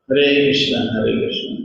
Hare Krishna, Hare Krishna.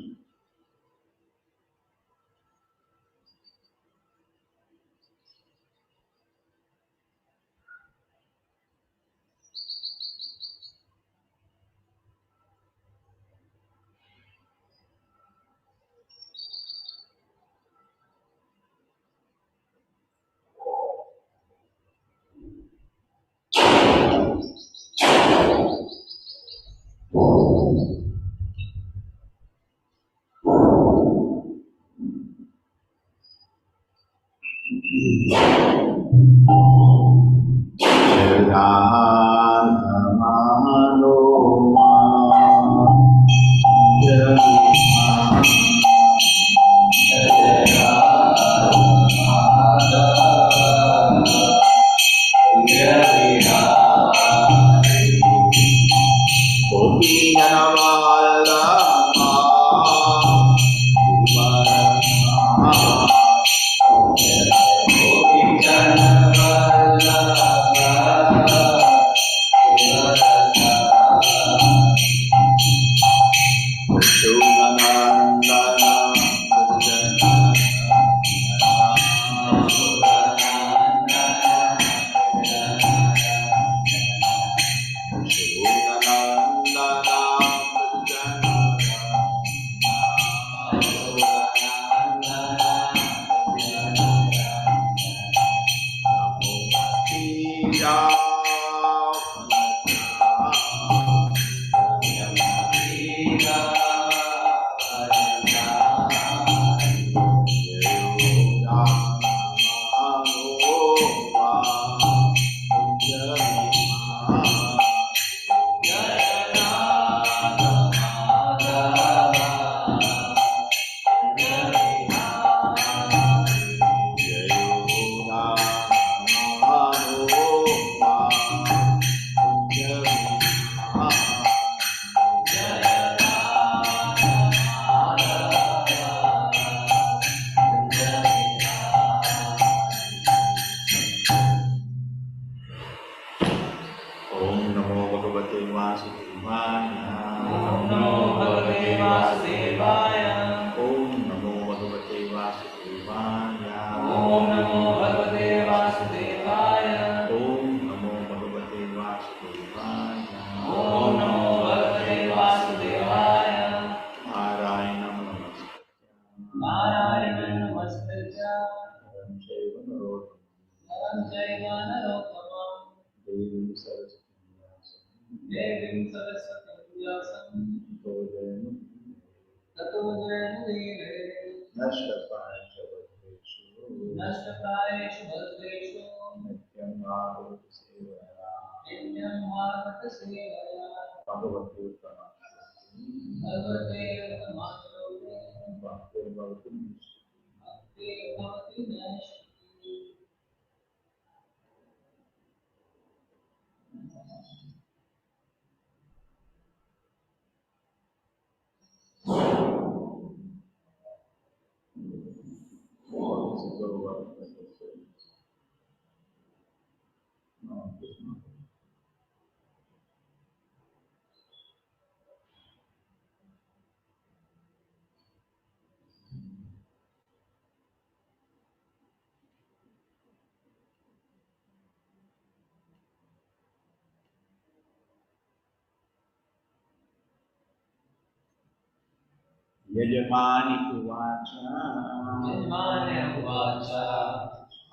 Yajamani uvacha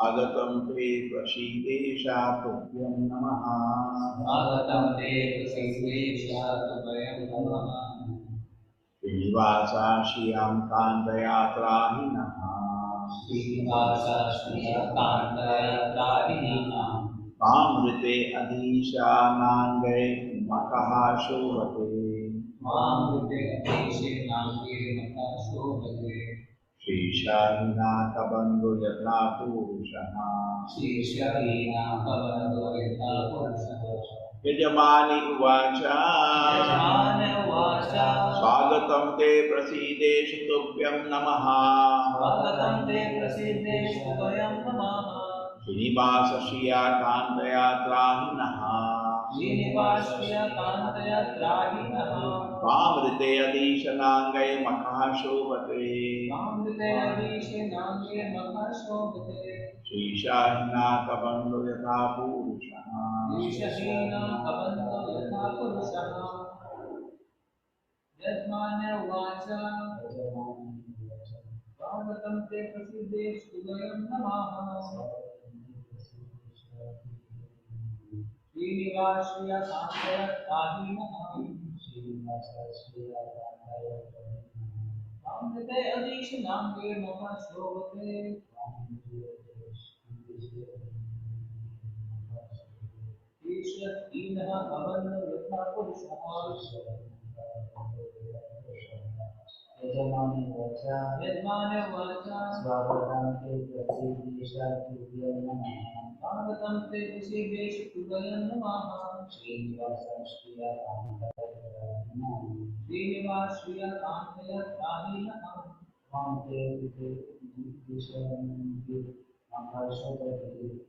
Agatam te prasidesha tubhyam namaha Agatam te prasidesha tubhyam namaha Srinivasa Shriyam Kantayatrahinaha Srinivasa Shriyam Kantayatrahinaha Amrite Adisha Nangai Makaha Shobhate Amrite Adisha Nangai Makaha Shobhate Shisharina Kabando Yatna Purushaha Shisharina Kabando Yatna Purushaha Yajamani Uvacha Swagatam te prasideshu tubhyam namaha Swagatam te prasideshu tubhyam namaha Srinivasa Shriya Kantaya Trahinaha श्रीनिवासस्य कान्तया त्राहिणः त्वामृते अधीशनाङ्गै मखः शोभते कामृते अधीशे नाङ्गे मखः शोभते श्रीशाहिना कबन्धो यथा पूरुषः ईशहीना कबन्धो यथा पुरुषः यजमान्य उवाच स्वागतं ते प्रसीदे सुदयं नमः श्रीनिवासस्य कान्तया त्राहिणः कामृते अधीशे नाङ्गे मखः शोभते ईशहीनः कबन्धो यथा पुरुषः यजमाने वाचा स्वागतं ते प्रसीदेशातुभ्यं नमः स्वागतं ते प्रसीदेश तुभ्यं नमः श्रीनिवास श्रिया कान्तया त्राहिणः त्वां ते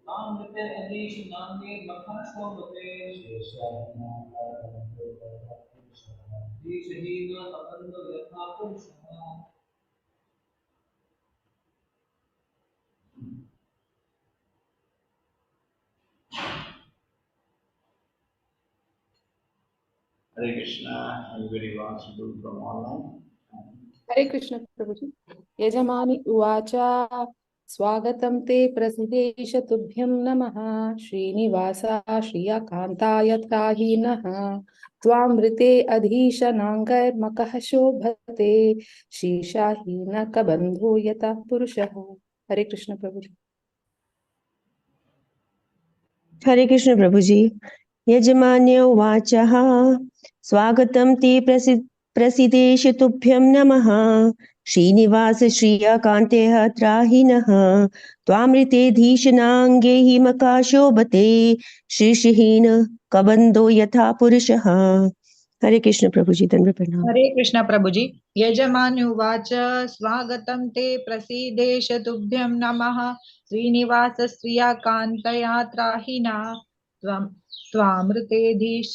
कामृते अधीश नाङ्गे मखः शोभते ईशहीना कबन्धो यथा पुरुषः Hare Krishna. Anybody wants to do from online? हरे कृष्ण प्रभुजी यजमानि उवाच स्वागतं ते प्रसीदेश तुभ्यं नमः श्रीनिवासा श्रियकान्ताय त्राहिणः त्वामृते अधीशनाङ्गैर्मखः शोभते शीशाहीनकबन्धो यतः पुरुषः हरे कृष्ण प्रभुजी हरे कृष्ण प्रभुजी यजमान्य उवाच स्वागतं ते प्रसीदेश तुभ्यं नमः श्रीनिवास श्रियकान्तेः त्राहिणः त्वामृतेऽधीशनाङ्गे हिमका शोभते शीर्षहीन कबन्धो यथा पुरुषः हरे कृष्ण प्रभुजी दंड प्रणाम हरे कृष्ण प्रभुजी यजमान्य उवाच स्वागतं ते प्रसीदेश तुभ्यं नमः श्रीनिवासस्य कान्तया त्राहिणा त्वामृतेऽधीश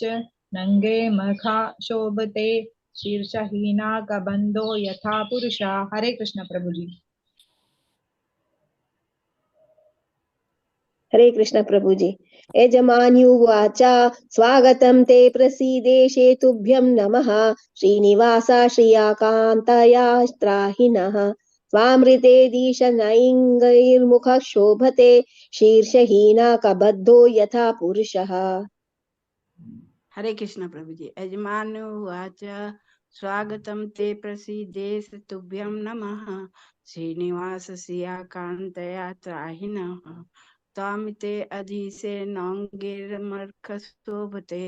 नङ्गे मखा शोभते शीर्षहीना कबन्धो यथा पुरुषा हरे कृष्ण प्रभुजी हरे कृष्ण प्रभुजी यजमान्युवाच स्वागतं ते प्रसीदेशे तुभ्यं नमः श्रीनिवासा श्रियकान्तया त्राहिणः स्वामृतेऽधीशनैङ्गैर्मुखः शोभते शीर्षहीना कबद्धो यथा पुरुषः हरे कृष्ण प्रभुजी यजमान उवाच स्वागतं ते प्रसीदेश तुभ्यं नमः श्रीनिवासस्य कान्तया त्राहिणः त्वामिते अधीशे नौङ्गिर्मखः शोभते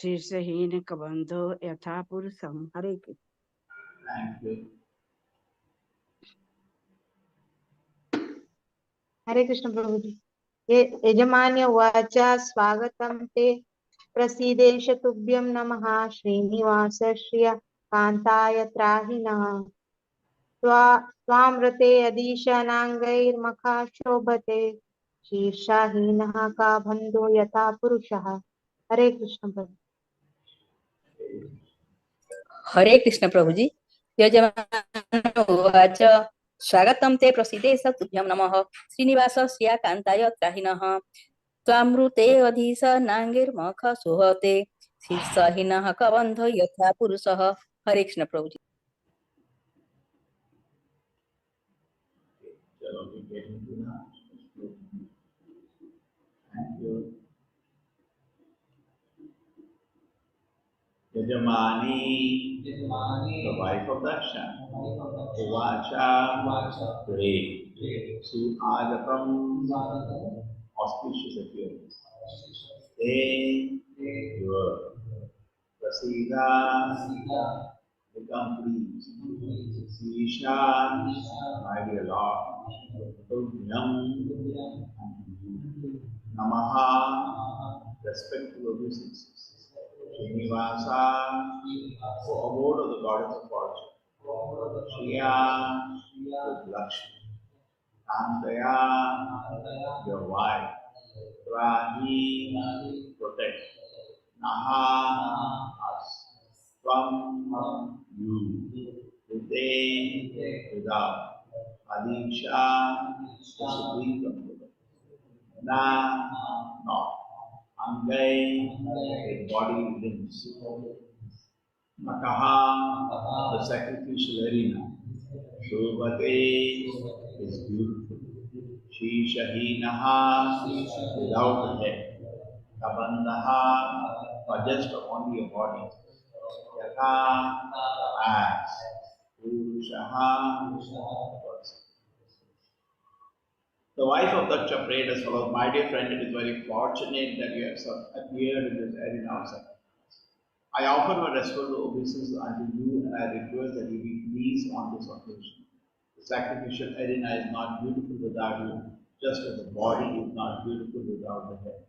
शीर्षहीन कबन्धो यथा पुरुषं हरे कृष्ण Thank you. हरे कृष्ण प्रभुजी यजमान्य उवाच स्वागतं ते प्रसीदेश तुभ्यं नमः श्रीनिवासस्य कान्ताय त्राहिणः त्वामृते अधीशनाङ्गैर्मखा शोभते शीर्षाहीनः कबन्धो यथा पुरुषः हरे कृष्ण प्रभु हरे कृष्ण प्रभुजी यजमान उवाच स्वागतं ते प्रसीदेश तुभ्यं नमः श्रीनिवासस्य कान्ताय त्राहिणः त्वामृते अधीशनाङ्गैर्मखः शोभते शीर्षहीनः कबन्धो यथा पुरुषः हरे कृष्ण प्रभुजी Chalo, we get into that. Thank you. Yajamani, the wife of Daksha, Uvacha, pray. Su Agatam, auspicious appearance. They, your Prasida, become pleased. Isha, my dear Lord, Tubhyam, unto you. Namaha, respectful obeisances. Srinivasa, O abode of the goddess of fortune. Shriya, with Lakshmi. Kantaya, your wife. Rahi, protect. Naha, us. Tvam, you. Vite, without. Adisha, the supreme comforter. Na, not. Angai, the body limbs. Makaha, the sacrificial arena. Shobhate is beautiful. Shishahinaha, without the head. Kabandaha, or just only a body. Yatha, as. Purushaha, person. The wife of Daksha prayed as follows: My dear friend, it is very fortunate that you have appeared in this arena of sacrifice. I offer my respectful obeisance unto you, and I request that you be pleased on this occasion. The sacrificial arena is not beautiful without you, just as the body is not beautiful without the head.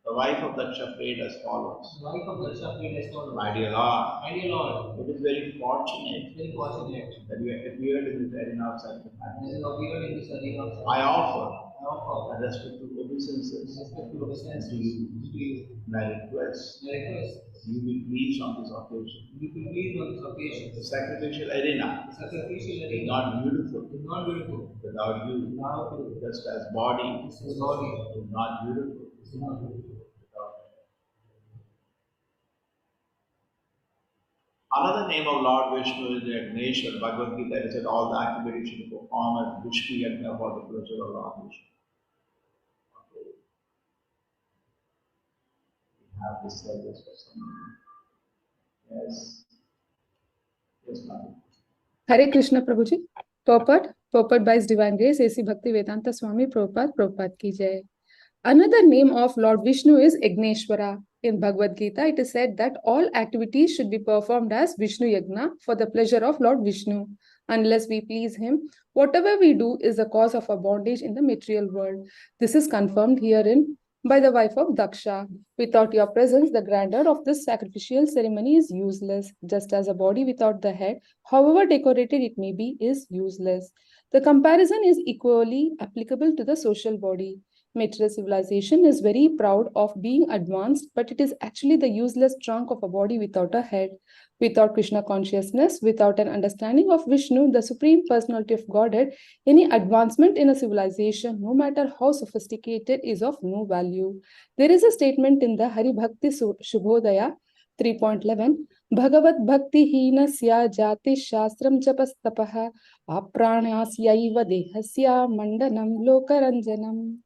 The wife of Daksha prayed as follows: My dear Lord, it is very fortunate that you have appeared in this arena of sacrifice. I offer a respectful obeisances to you, and I request you be pleased on this occasion. The sacrificial arena is not beautiful without you, just as body is not beautiful without you. Another name of Lord Vishnu is Yagneshwar. Bhagavad Gita said all the activities should perform as Vishnu Yagna for the pleasure of Lord Vishnu. Okay. We have this service for someone. Yes. Yes, ma'am. Hare Krishna Prabhuji. Purport by His Divine Grace, A.C. Bhakti Vedanta Swami Prabhupada ki jai. Another name of Lord Vishnu is Yagneshwara. In Bhagavad Gita, it is said that all activities should be performed as Vishnu Yagna for the pleasure of Lord Vishnu. Unless we please him, whatever we do is the cause of our bondage in the material world. This is confirmed herein by the wife of Daksha. Without your presence, the grandeur of this sacrificial ceremony is useless, just as a body without the head, however decorated it may be, is useless. The comparison is equally applicable to the social body. Material civilization is very proud of being advanced, but it is actually the useless trunk of a body without a head. Without Krishna consciousness, without an understanding of Vishnu, the Supreme Personality of Godhead, any advancement in a civilization, no matter how sophisticated, is of no value. There is a statement in the Hari Bhakti Shubhodaya 3.11, Bhagavat Bhakti Hina Sya Jati Shastram Japastapaha Apranasyaiva Dehasya Mandanam Lokaranjanam.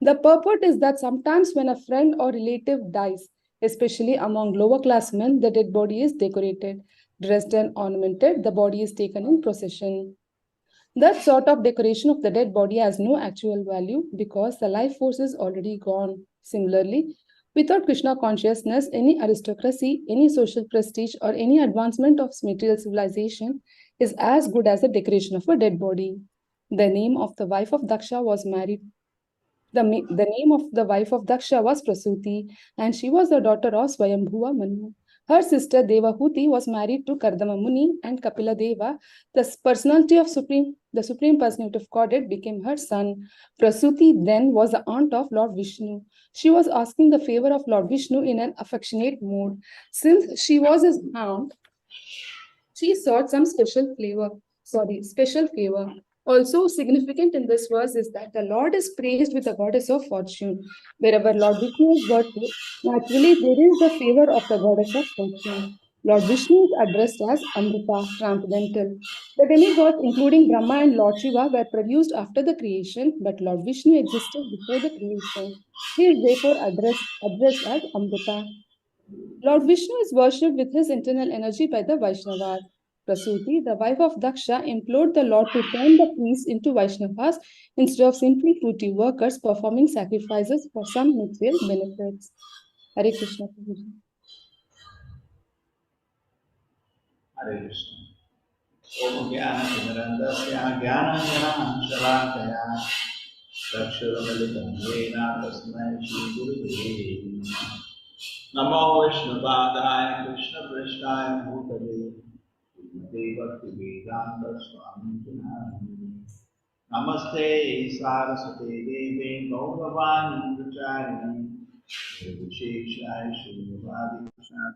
The purport is that sometimes when a friend or relative dies, especially among lower class men, the dead body is decorated, dressed and ornamented, the body is taken in procession. That sort of decoration of the dead body has no actual value because the life force is already gone. Similarly, without Krishna consciousness, any aristocracy, any social prestige, or any advancement of material civilization is as good as the decoration of a dead body. The name of the wife of Daksha was married. The name of the wife of Daksha was Prasuti, and she was the daughter of Swayambhuva Manu. Her sister Devahuti was married to Kardama Muni, and Kapila Deva, the Supreme Personality of Godhead, became her son. Prasuti then was the aunt of Lord Vishnu. She was asking the favor of Lord Vishnu in an affectionate mood. Since she was his aunt, she sought some special favor. Also significant in this verse is that the Lord is praised with the goddess of fortune. Wherever Lord Vishnu is worshipped, naturally there is the favor of the goddess of fortune. Lord Vishnu is addressed as Amrita, transcendental. The demigods, including Brahma and Lord Shiva, were produced after the creation, but Lord Vishnu existed before the creation. He is therefore addressed as Amrita. Lord Vishnu is worshipped with his internal energy by the Vaishnavas. Prasuti, the wife of Daksha, implored the Lord to turn the priests into Vaishnavas instead of simply fruity workers performing sacrifices for some material benefits. Hare Krishna. Hare Krishna. Om Jnana Timirandasya Jnana Jnana Shalakaya Rakshadamalitam Yena Tasmai Shri Gurave Namo Vishnu Padaya Krishna Prishtaya Bhutale Bhakti Vedanta Swami Tinami Namaste Saraswate Deve Gauravani Pracharini Sheshai Shrivadi Krishna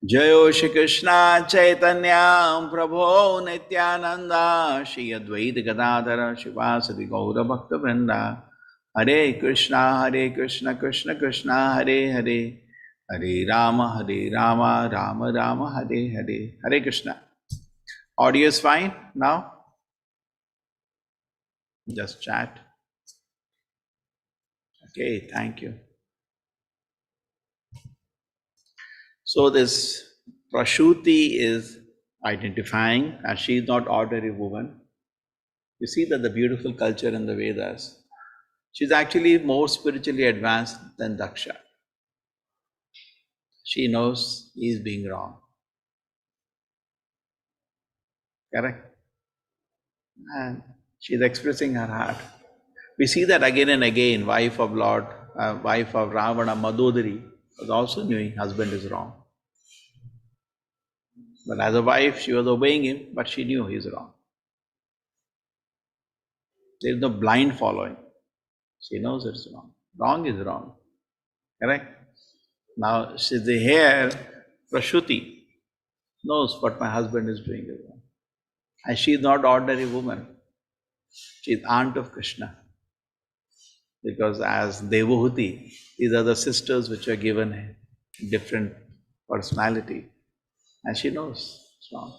Jayo Shri Krishna Chaitanya Prabhu Nityananda Shri Advaita Gadadhara Shivasati Gaura Bhakta Vrinda Hare Krishna Krishna Krishna Hare Hare Hare Rama Rama Rama Hare Hare. Hare Krishna. Audio is fine now? Just chat. Okay, thank you. So this Prashuti is identifying as she is not ordinary woman. You see that the beautiful culture in the Vedas. She's actually more spiritually advanced than Daksha. She knows he is being wrong. Correct? And she's expressing her heart. We see that again and again. Wife of Ravana, Madodari, was also knowing husband is wrong. But as a wife, she was obeying him, but she knew he is wrong. There is no blind following. She knows it's wrong. Wrong is wrong. Correct? Now, she's here, Prashuti knows what my husband is doing is wrong. And she is not ordinary woman. She is aunt of Krishna. Because as Devahuti, these are the sisters which are given different personality. And she knows it's wrong.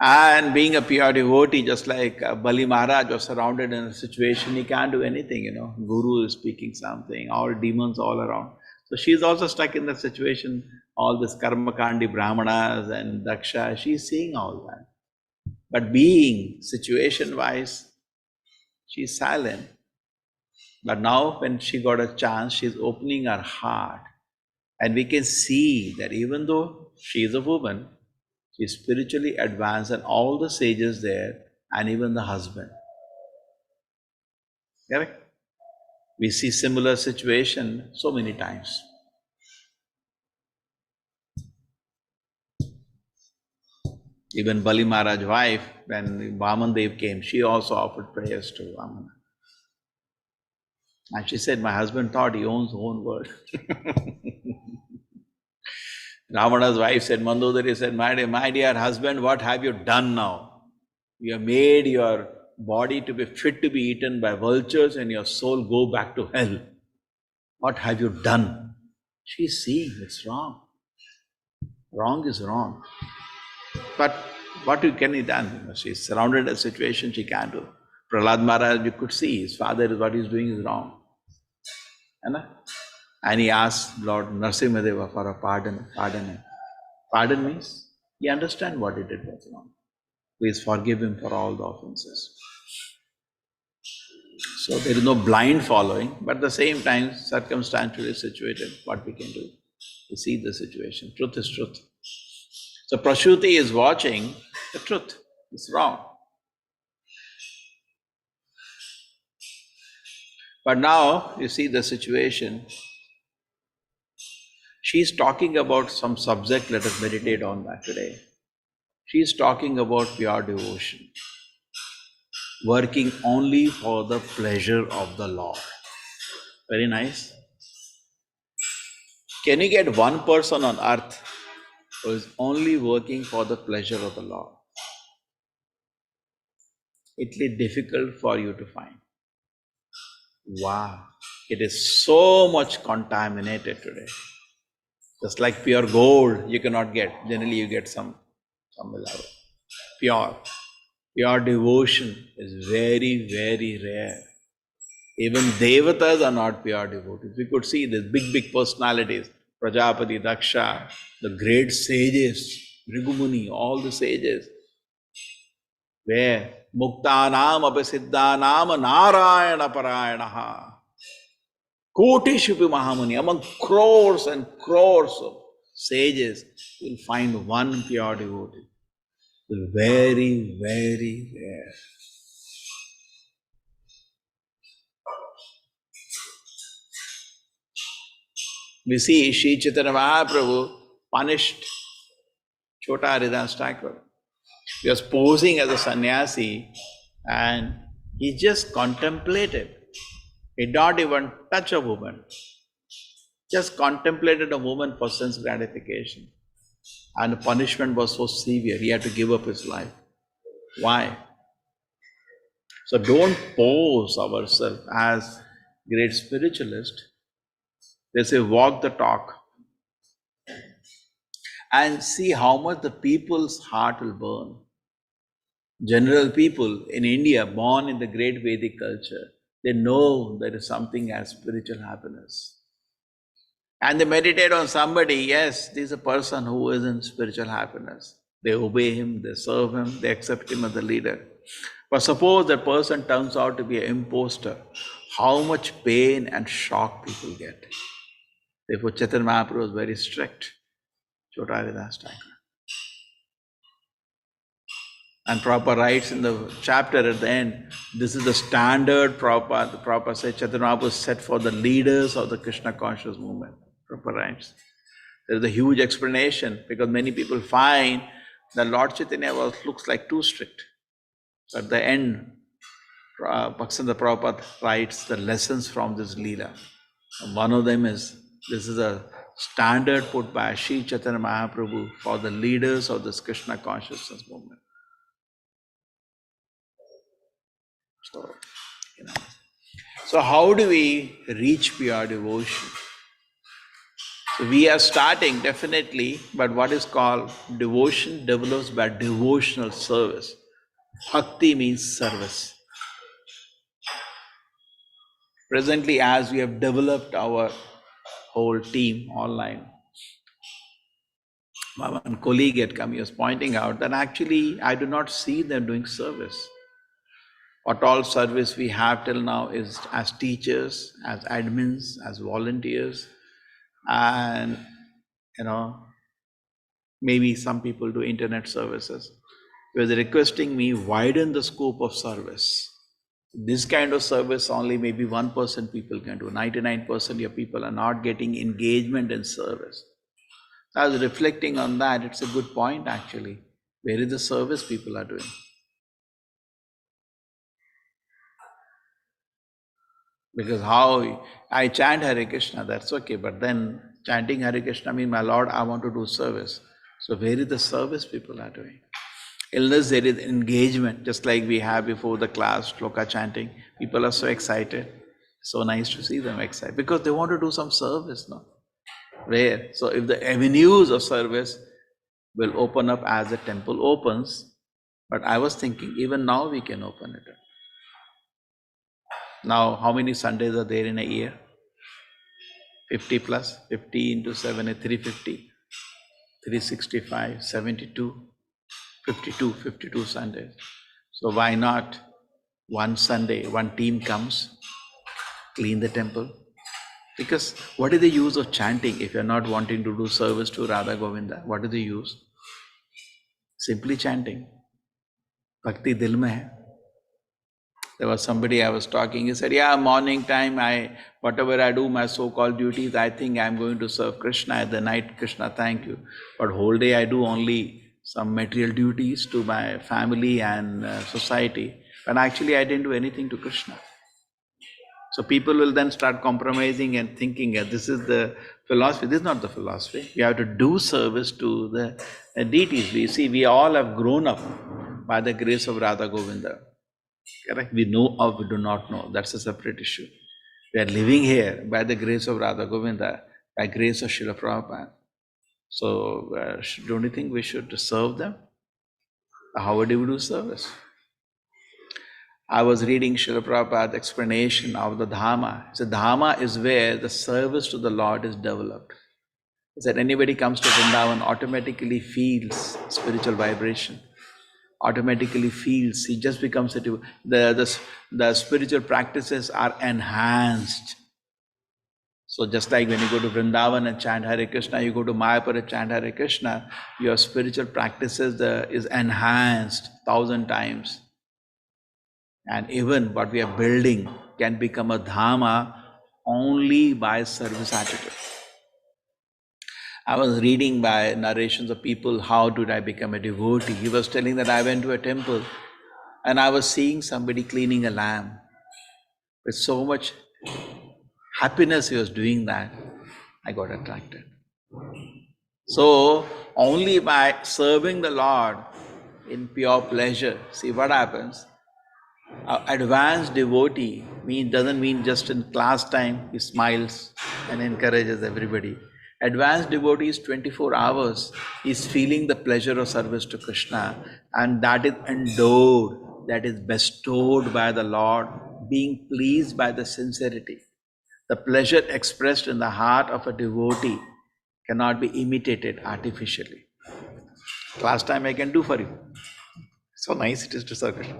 And being a pure devotee, just like Bali Maharaj was surrounded in a situation, he can't do anything, Guru is speaking something, all demons all around. So she is also stuck in that situation, all this Karmakandi Brahmanas and Daksha, she is seeing all that. But being situation-wise, she is silent. But now when she got a chance, she is opening her heart. And we can see that even though she is a woman, she is spiritually advanced and all the sages there and even the husband. Correct? We see similar situation so many times. Even Bali Maharaj's wife, when Vamandev came, she also offered prayers to Vamana. And she said, my husband thought he owns his own world. Ravana's wife said, Mandodari said, my dear husband, what have you done now? You have made your body to be fit to be eaten by vultures and your soul go back to hell. What have you done? She's seeing it's wrong. Wrong is wrong. But what can be done? She's surrounded in a situation she can't do. Prahlad Maharaj, you could see his father is what he's doing is wrong. And he asked Lord Narasimhadeva for a pardon him. Pardon means he understands what he did was wrong. Please forgive him for all the offenses. So there is no blind following, but at the same time, circumstantially situated, what we can do. We see the situation. Truth is truth. So Prashuti is watching the truth. It's wrong. But now you see the situation. She's talking about some subject, let us meditate on that today. She's talking about pure devotion, working only for the pleasure of the Lord. Very nice. Can you get one person on earth who is only working for the pleasure of the Lord? It will be difficult for you to find. Wow, it is so much contaminated today. Just like pure gold, you cannot get. Generally, you get some level. Pure devotion is very, very rare. Even devatas are not pure devotees. We could see these big personalities, Prajapati, Daksha, the great sages, Rigumuni, all the sages, where Muktanam Apasiddhanam Narayana Parayanaha. Koti Shupi Mahamuni, among crores and crores of sages, you will find one pure devotee. It is very, very rare. We see Sri Chaitanya Mahaprabhu punished Chota Haridas Thakur. He was posing as a sannyasi and he just contemplated. He did not even touch a woman, just contemplated a woman for sense gratification. And the punishment was so severe, he had to give up his life. Why? So don't pose ourselves as great spiritualist. They say walk the talk and see how much the people's heart will burn. General people in India, born in the great Vedic culture, they know there is something as spiritual happiness. And they meditate on somebody, yes, this is a person who is in spiritual happiness. They obey him, they serve him, they accept him as a leader. But suppose that person turns out to be an imposter, how much pain and shock people get. Therefore, Chaitanya Mahaprabhu was very strict. Chotaridas Thakur. And Prabhupada writes in the chapter at the end, this is the standard Prabhupada. The Prabhupada says Chaitanya Mahaprabhu set for the leaders of the Krishna conscious movement. Prabhupada writes. There is a huge explanation because many people find that Lord Chaitanya looks like too strict. So at the end, Bhaktivinoda Prabhupada writes the lessons from this Leela. And one of them is, this is a standard put by Sri Chaitanya Mahaprabhu for the leaders of this Krishna consciousness movement. So how do we reach pure devotion? So we are starting definitely, but what is called devotion develops by devotional service. Bhakti means service. Presently, as we have developed our whole team online, one colleague had come, he was pointing out that actually I do not see them doing service. What all service we have till now is as teachers, as admins, as volunteers, and maybe some people do internet services. He was requesting me widen the scope of service. This kind of service only maybe 1% people can do. 99% of people are not getting engagement in service. I was reflecting on that. It's a good point actually. Where is the service people are doing? Because how I chant Hare Krishna, that's okay, but then chanting Hare Krishna means, my Lord, I want to do service. So where is the service people are doing? Unless there is engagement, just like we have before the class, shloka chanting, people are so excited. So nice to see them excited because they want to do some service, no? Where? So if the avenues of service will open up as the temple opens, but I was thinking even now we can open it up. Now, how many Sundays are there in a year? 50 plus, 50 into 7 is 350, 365, 72, 52 Sundays. So why not one Sunday, one team comes, clean the temple? Because what is the use of chanting if you're not wanting to do service to Radha Govinda? What is the use? Simply chanting. Bhakti dil mein hai. There was somebody I was talking, he said, yeah, morning time, whatever I do, my so-called duties, I think I'm going to serve Krishna. At the night, Krishna, thank you. But whole day I do only some material duties to my family and society. But actually I didn't do anything to Krishna. So people will then start compromising and thinking that this is the philosophy. This is not the philosophy. We have to do service to the deities. We see, we all have grown up by the grace of Radha Govinda. Correct? We know or we do not know. That's a separate issue. We are living here by the grace of Radha Govinda, by grace of Srila Prabhupada. So don't you think we should serve them? How would you do service? I was reading Srila Prabhupada's explanation of the Dhamma. He said, Dhamma is where the service to the Lord is developed. He said, anybody comes to Vrindavan automatically feels spiritual vibration. Automatically feels, he just becomes the spiritual practices are enhanced. So just like when you go to Vrindavan and chant Hare Krishna, you go to Mayapur and chant Hare Krishna, your spiritual practices is enhanced 1,000 times. And even what we are building can become a Dhamma only by service attitude. I was reading by narrations of people, how did I become a devotee? He was telling that I went to a temple and I was seeing somebody cleaning a lamp with so much happiness he was doing that, I got attracted. So only by serving the Lord in pure pleasure, see what happens. Advanced devotee doesn't mean just in class time he smiles and encourages everybody. Advanced devotee is 24 hours. He's feeling the pleasure of service to Krishna, and that is endowed, that is bestowed by the Lord, being pleased by the sincerity. The pleasure expressed in the heart of a devotee cannot be imitated artificially. Class time I can do for you. So nice it is to serve Krishna.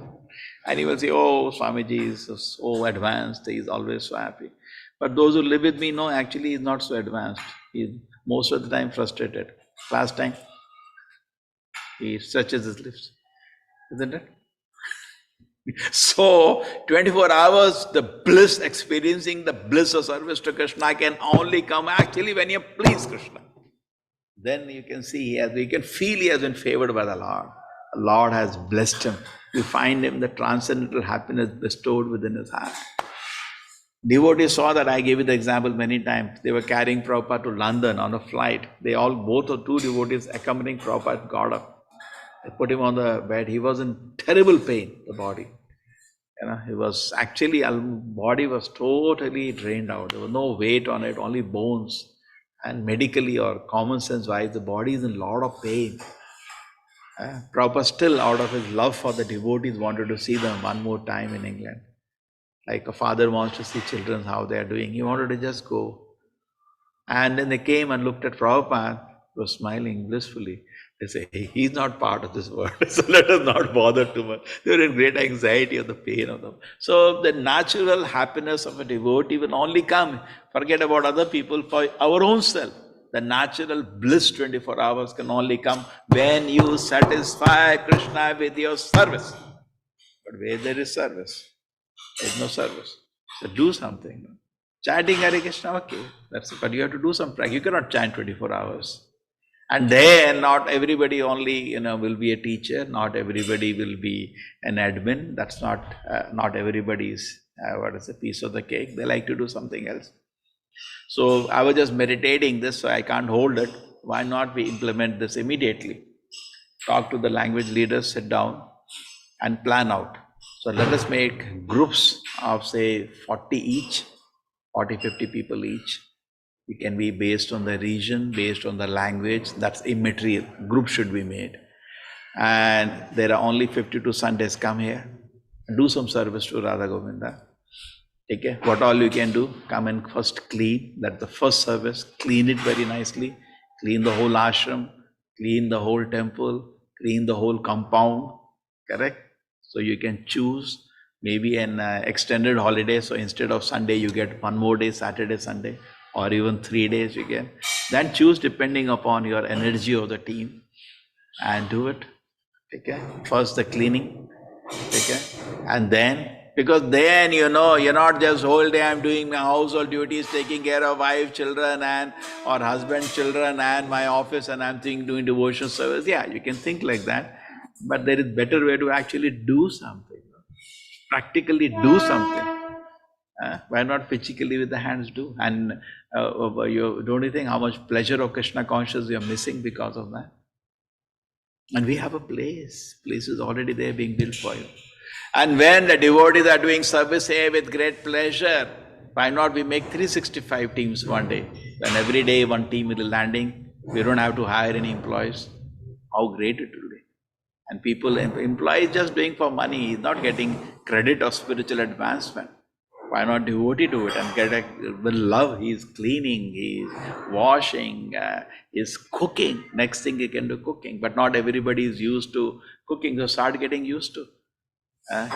And he will say, oh, Swamiji is so advanced, he is always so happy. But those who live with me know actually he is not so advanced. He is most of the time frustrated. Class time, he stretches his lips. Isn't it? So, 24 hours, the bliss, experiencing the bliss of service to Krishna can only come actually when you please Krishna. Then you can see, you can feel he has been favored by the Lord. The Lord has blessed him. You find him the transcendental happiness bestowed within his heart. Devotees saw that. I gave you the example many times. They were carrying Prabhupada to London on a flight. Both or two devotees accompanying Prabhupada got up. They put him on the bed. He was in terrible pain, the body. He was actually, body was totally drained out. There was no weight on it, only bones. And medically or common sense wise, the body is in a lot of pain. Prabhupada still, out of his love for the devotees, wanted to see them one more time in England. Like a father wants to see children, how they are doing. He wanted to just go. And then they came and looked at Prabhupada, was smiling blissfully. They say, hey, he's not part of this world, so let us not bother too much. They were in great anxiety of the pain of them. So the natural happiness of a devotee will only come, forget about other people, for our own self. The natural bliss 24 hours can only come when you satisfy Krishna with your service. But where there is service, there is no service. So do something. Chanting Hare Krishna, okay, that's it. But you have to do some practice. You cannot chant 24 hours. And then not everybody only will be a teacher, not everybody will be an admin. That's not everybody's piece of the cake. They like to do something else. So I was just meditating this, so I can't hold it. Why not we implement this immediately? Talk to the language leaders, sit down and plan out. So let us make groups of say 40 each, 40, 50 people each. It can be based on the region, based on the language. That's immaterial. Group should be made. And there are only 52 Sundays. Come here. Do some service to Radha Govinda. Okay? What all you can do, come and first clean. That's the first service. Clean it very nicely. Clean the whole ashram. Clean the whole temple. Clean the whole compound. Correct? So you can choose maybe an extended holiday. So instead of Sunday, you get one more day, Saturday, Sunday. Or even 3 days you can. Then choose depending upon your energy of the team and do it. Okay? First the cleaning. Okay? And then, because then you're not just whole day I'm doing my household duties, taking care of wife, children or husband, children and my office and I'm doing devotional service. Yeah, you can think like that. But there is better way to actually do something. Practically do something. Why not physically with the hands do? And don't you think how much pleasure of Krishna consciousness you are missing because of that? And we have a place. Place is already there being built for you. And when the devotees are doing service here with great pleasure, why not we make 365 teams one day? When every day one team will be landing, we don't have to hire any employees. How great it will be. And people, employees just doing for money, he's not getting credit or spiritual advancement. Why not devotee do it and get with love? He is cleaning, he is washing, he is cooking. Next thing he can do cooking. But not everybody is used to cooking, so start getting used to.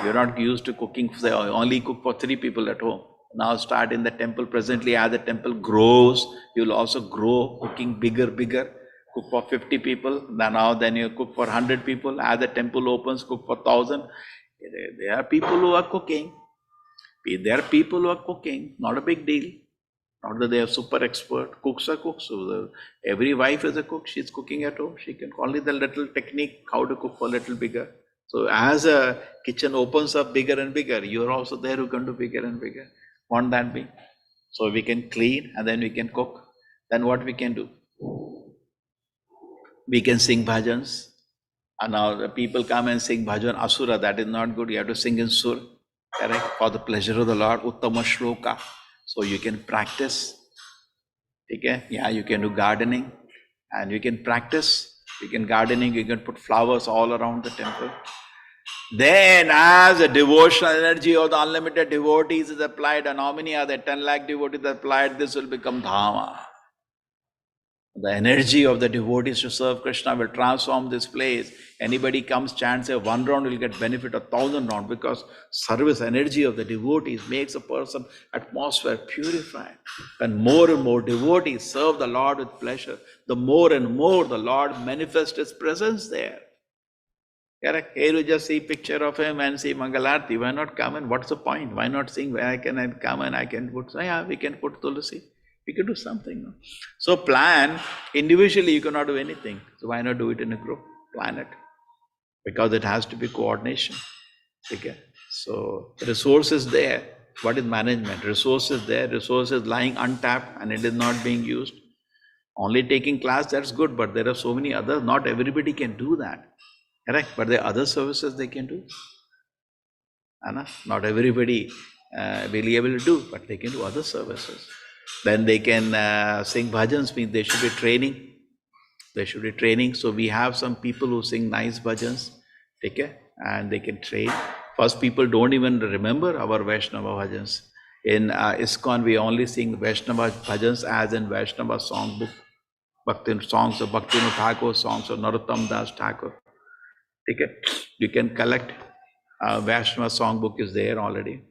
You're not used to cooking, say, only cook for 3 people at home. Now start in the temple. Presently as the temple grows, you'll also grow cooking bigger. Cook for 50 people, then you cook for 100 people. As the temple opens, cook for 1,000. There are people who are cooking. There are people who are cooking, not a big deal. Not that they are super expert. Cooks are cooks. So every wife is a cook. She's cooking at home. She can only the little technique how to cook for a little bigger. So as a kitchen opens up bigger and bigger, you're also there who can do bigger and bigger. Won't that be? So we can clean and then we can cook. Then what we can do? We can sing bhajans. And now the people come and sing bhajan asura. That is not good. You have to sing in sur, correct? For the pleasure of the Lord. Uttama shloka. So you can practice. Okay? Yeah, you can do gardening. And you can practice. You can gardening. You can put flowers all around the temple. Then as the devotional energy of the unlimited devotees is applied, and how many are there? 10 lakh devotees applied, this will become Dhama. The energy of the devotees to serve Krishna will transform this place. Anybody comes, chants, say 1 round will get benefit of 1,000 rounds, because service energy of the devotees makes a person atmosphere purified. And more devotees serve the Lord with pleasure, the more and more the Lord manifests His presence there. Correct? Here you just see picture of him and see Mangalarti. Why not come and what's the point? Why not sing? Where I can come and I can put, yeah, we can put Tulsi. We can do something. No? So plan, individually you cannot do anything. So why not do it in a group? Plan it. Because it has to be coordination. Okay? So resource is there. What is management? Resource is there. Resource is lying untapped and it is not being used. Only taking class, that's good, but there are so many others. Not everybody can do that. Correct? But there are other services they can do. Anna? Not everybody will be able to do, but they can do other services. Then they can sing bhajans, means they should be training. They should be training. So we have some people who sing nice bhajans, okay? And they can train. First, people don't even remember our Vaishnava bhajans. In ISKCON, we only sing Vaishnava bhajans as in Vaishnava songbook. Bhakti songs of Bhaktivinoda Thakur, songs of Narottam Das Thakur. Okay? You can collect Vaishnava songbook is there already.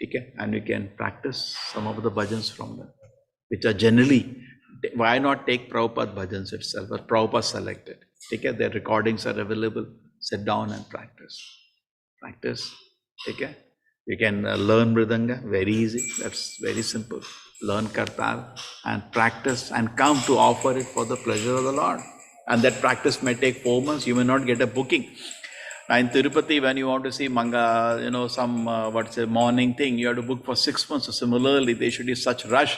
Okay? And you can practice some of the bhajans from them, which are generally, why not take Prabhupada bhajans itself, but Prabhupada selected. Okay? Their recordings are available. Sit down and practice. Practice. Okay? You can learn Mridanga, very easy. That's very simple. Learn Kartal and practice and come to offer it for the pleasure of the Lord. And that practice may take 4 months. You may not get a booking. Now in Tirupati, when you want to see Manga, some morning thing, you have to book for 6 months. So similarly, there should be such rush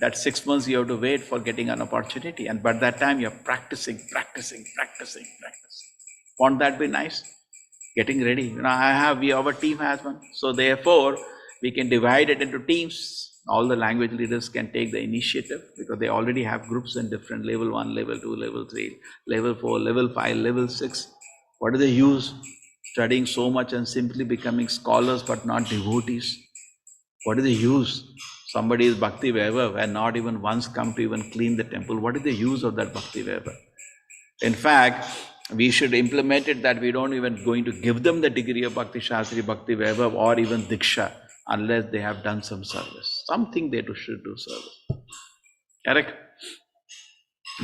that 6 months you have to wait for getting an opportunity. And by that time, you're practicing. Won't that be nice? Getting ready. Our team has one. So therefore, we can divide it into teams. All the language leaders can take the initiative because they already have groups in different level 1, level 2, level 3, level 4, level 5, level 6. What do they use? Studying so much and simply becoming scholars but not devotees. What do they use? Somebody is Bhakti Vaibhav and not even once come to even clean the temple. What is the use of that Bhakti Vaibhav? In fact, we should implement it that we don't even going to give them the degree of Bhakti Shastri, Bhakti Vaibhav or even Diksha unless they have done some service. Something they should do service. Correct?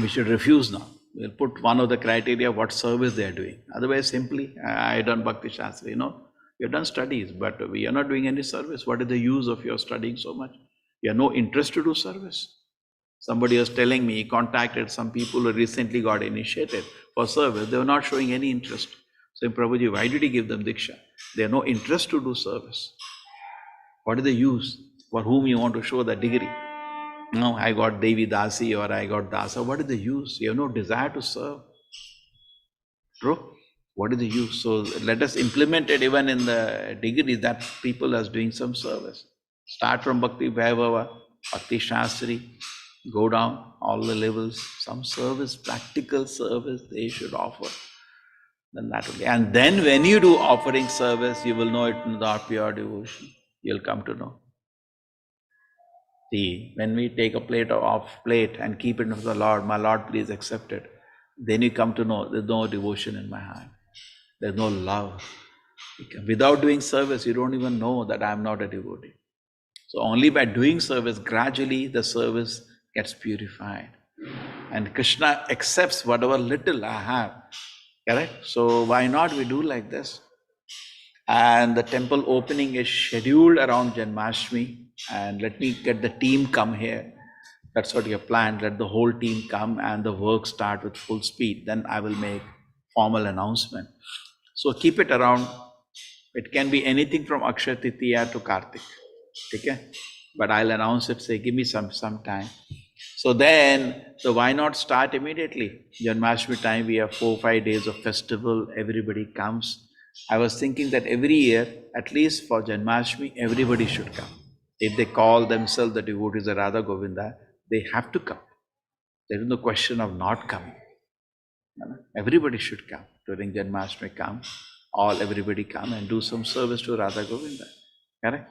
We should refuse now. We'll put one of the criteria what service they are doing. Otherwise, simply, I done Bhakti Shastri. You have done studies, but we are not doing any service. What is the use of your studying so much? You have no interest to do service. Somebody was telling me, he contacted some people who recently got initiated for service. They were not showing any interest. So, Prabhuji, why did he give them Diksha? They have no interest to do service. What is the use? For whom you want to show the degree? No, I got Devi Dasi or I got Dasa. What is the use? You have no desire to serve. True? What is the use? So let us implement it even in the degree that people are doing some service. Start from Bhakti Vaibhava, Bhakti Shastri, go down all the levels, some service, practical service they should offer. Then that will be. And then when you do offering service, you will know it is not pure devotion. You'll come to know. See, when we take a plate and keep it for the Lord, my Lord, please accept it. Then you come to know there's no devotion in my heart. There's no love. Without doing service, you don't even know that I'm not a devotee. So only by doing service, gradually the service gets purified. And Krishna accepts whatever little I have. Correct? So why not we do like this? And the temple opening is scheduled around Janmashtami. And let me get the team come here. That's what you have planned. Let the whole team come and the work start with full speed. Then I will make formal announcement. So keep it around. It can be anything from Akshaya Tritiya to Kartik. Okay? But I'll announce it, say, give me some time. So why not start immediately? Janmashtami time, we have 4-5 days of festival, everybody comes. I was thinking that every year, at least for Janmashtami, everybody should come. If they call themselves the devotees of Radha Govinda, they have to come. There is no question of not coming. Everybody should come. During Janmashtami, come. Everybody come and do some service to Radha Govinda. Correct?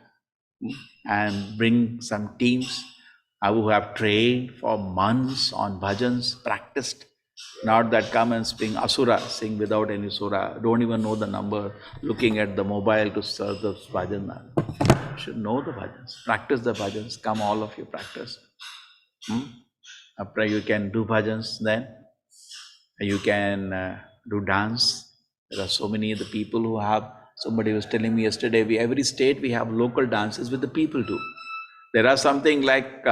And bring some teams who have trained for months on bhajans, practiced. Not that come and sing asura, sing without any sura, don't even know the number, looking at the mobile to serve the bhajan. You should know the bhajans, practice the bhajans, come all of you practice. After you can do bhajans, then you can do dance. There are so many of the people who have, somebody was telling me yesterday, every state we have local dances with the people do. There are something like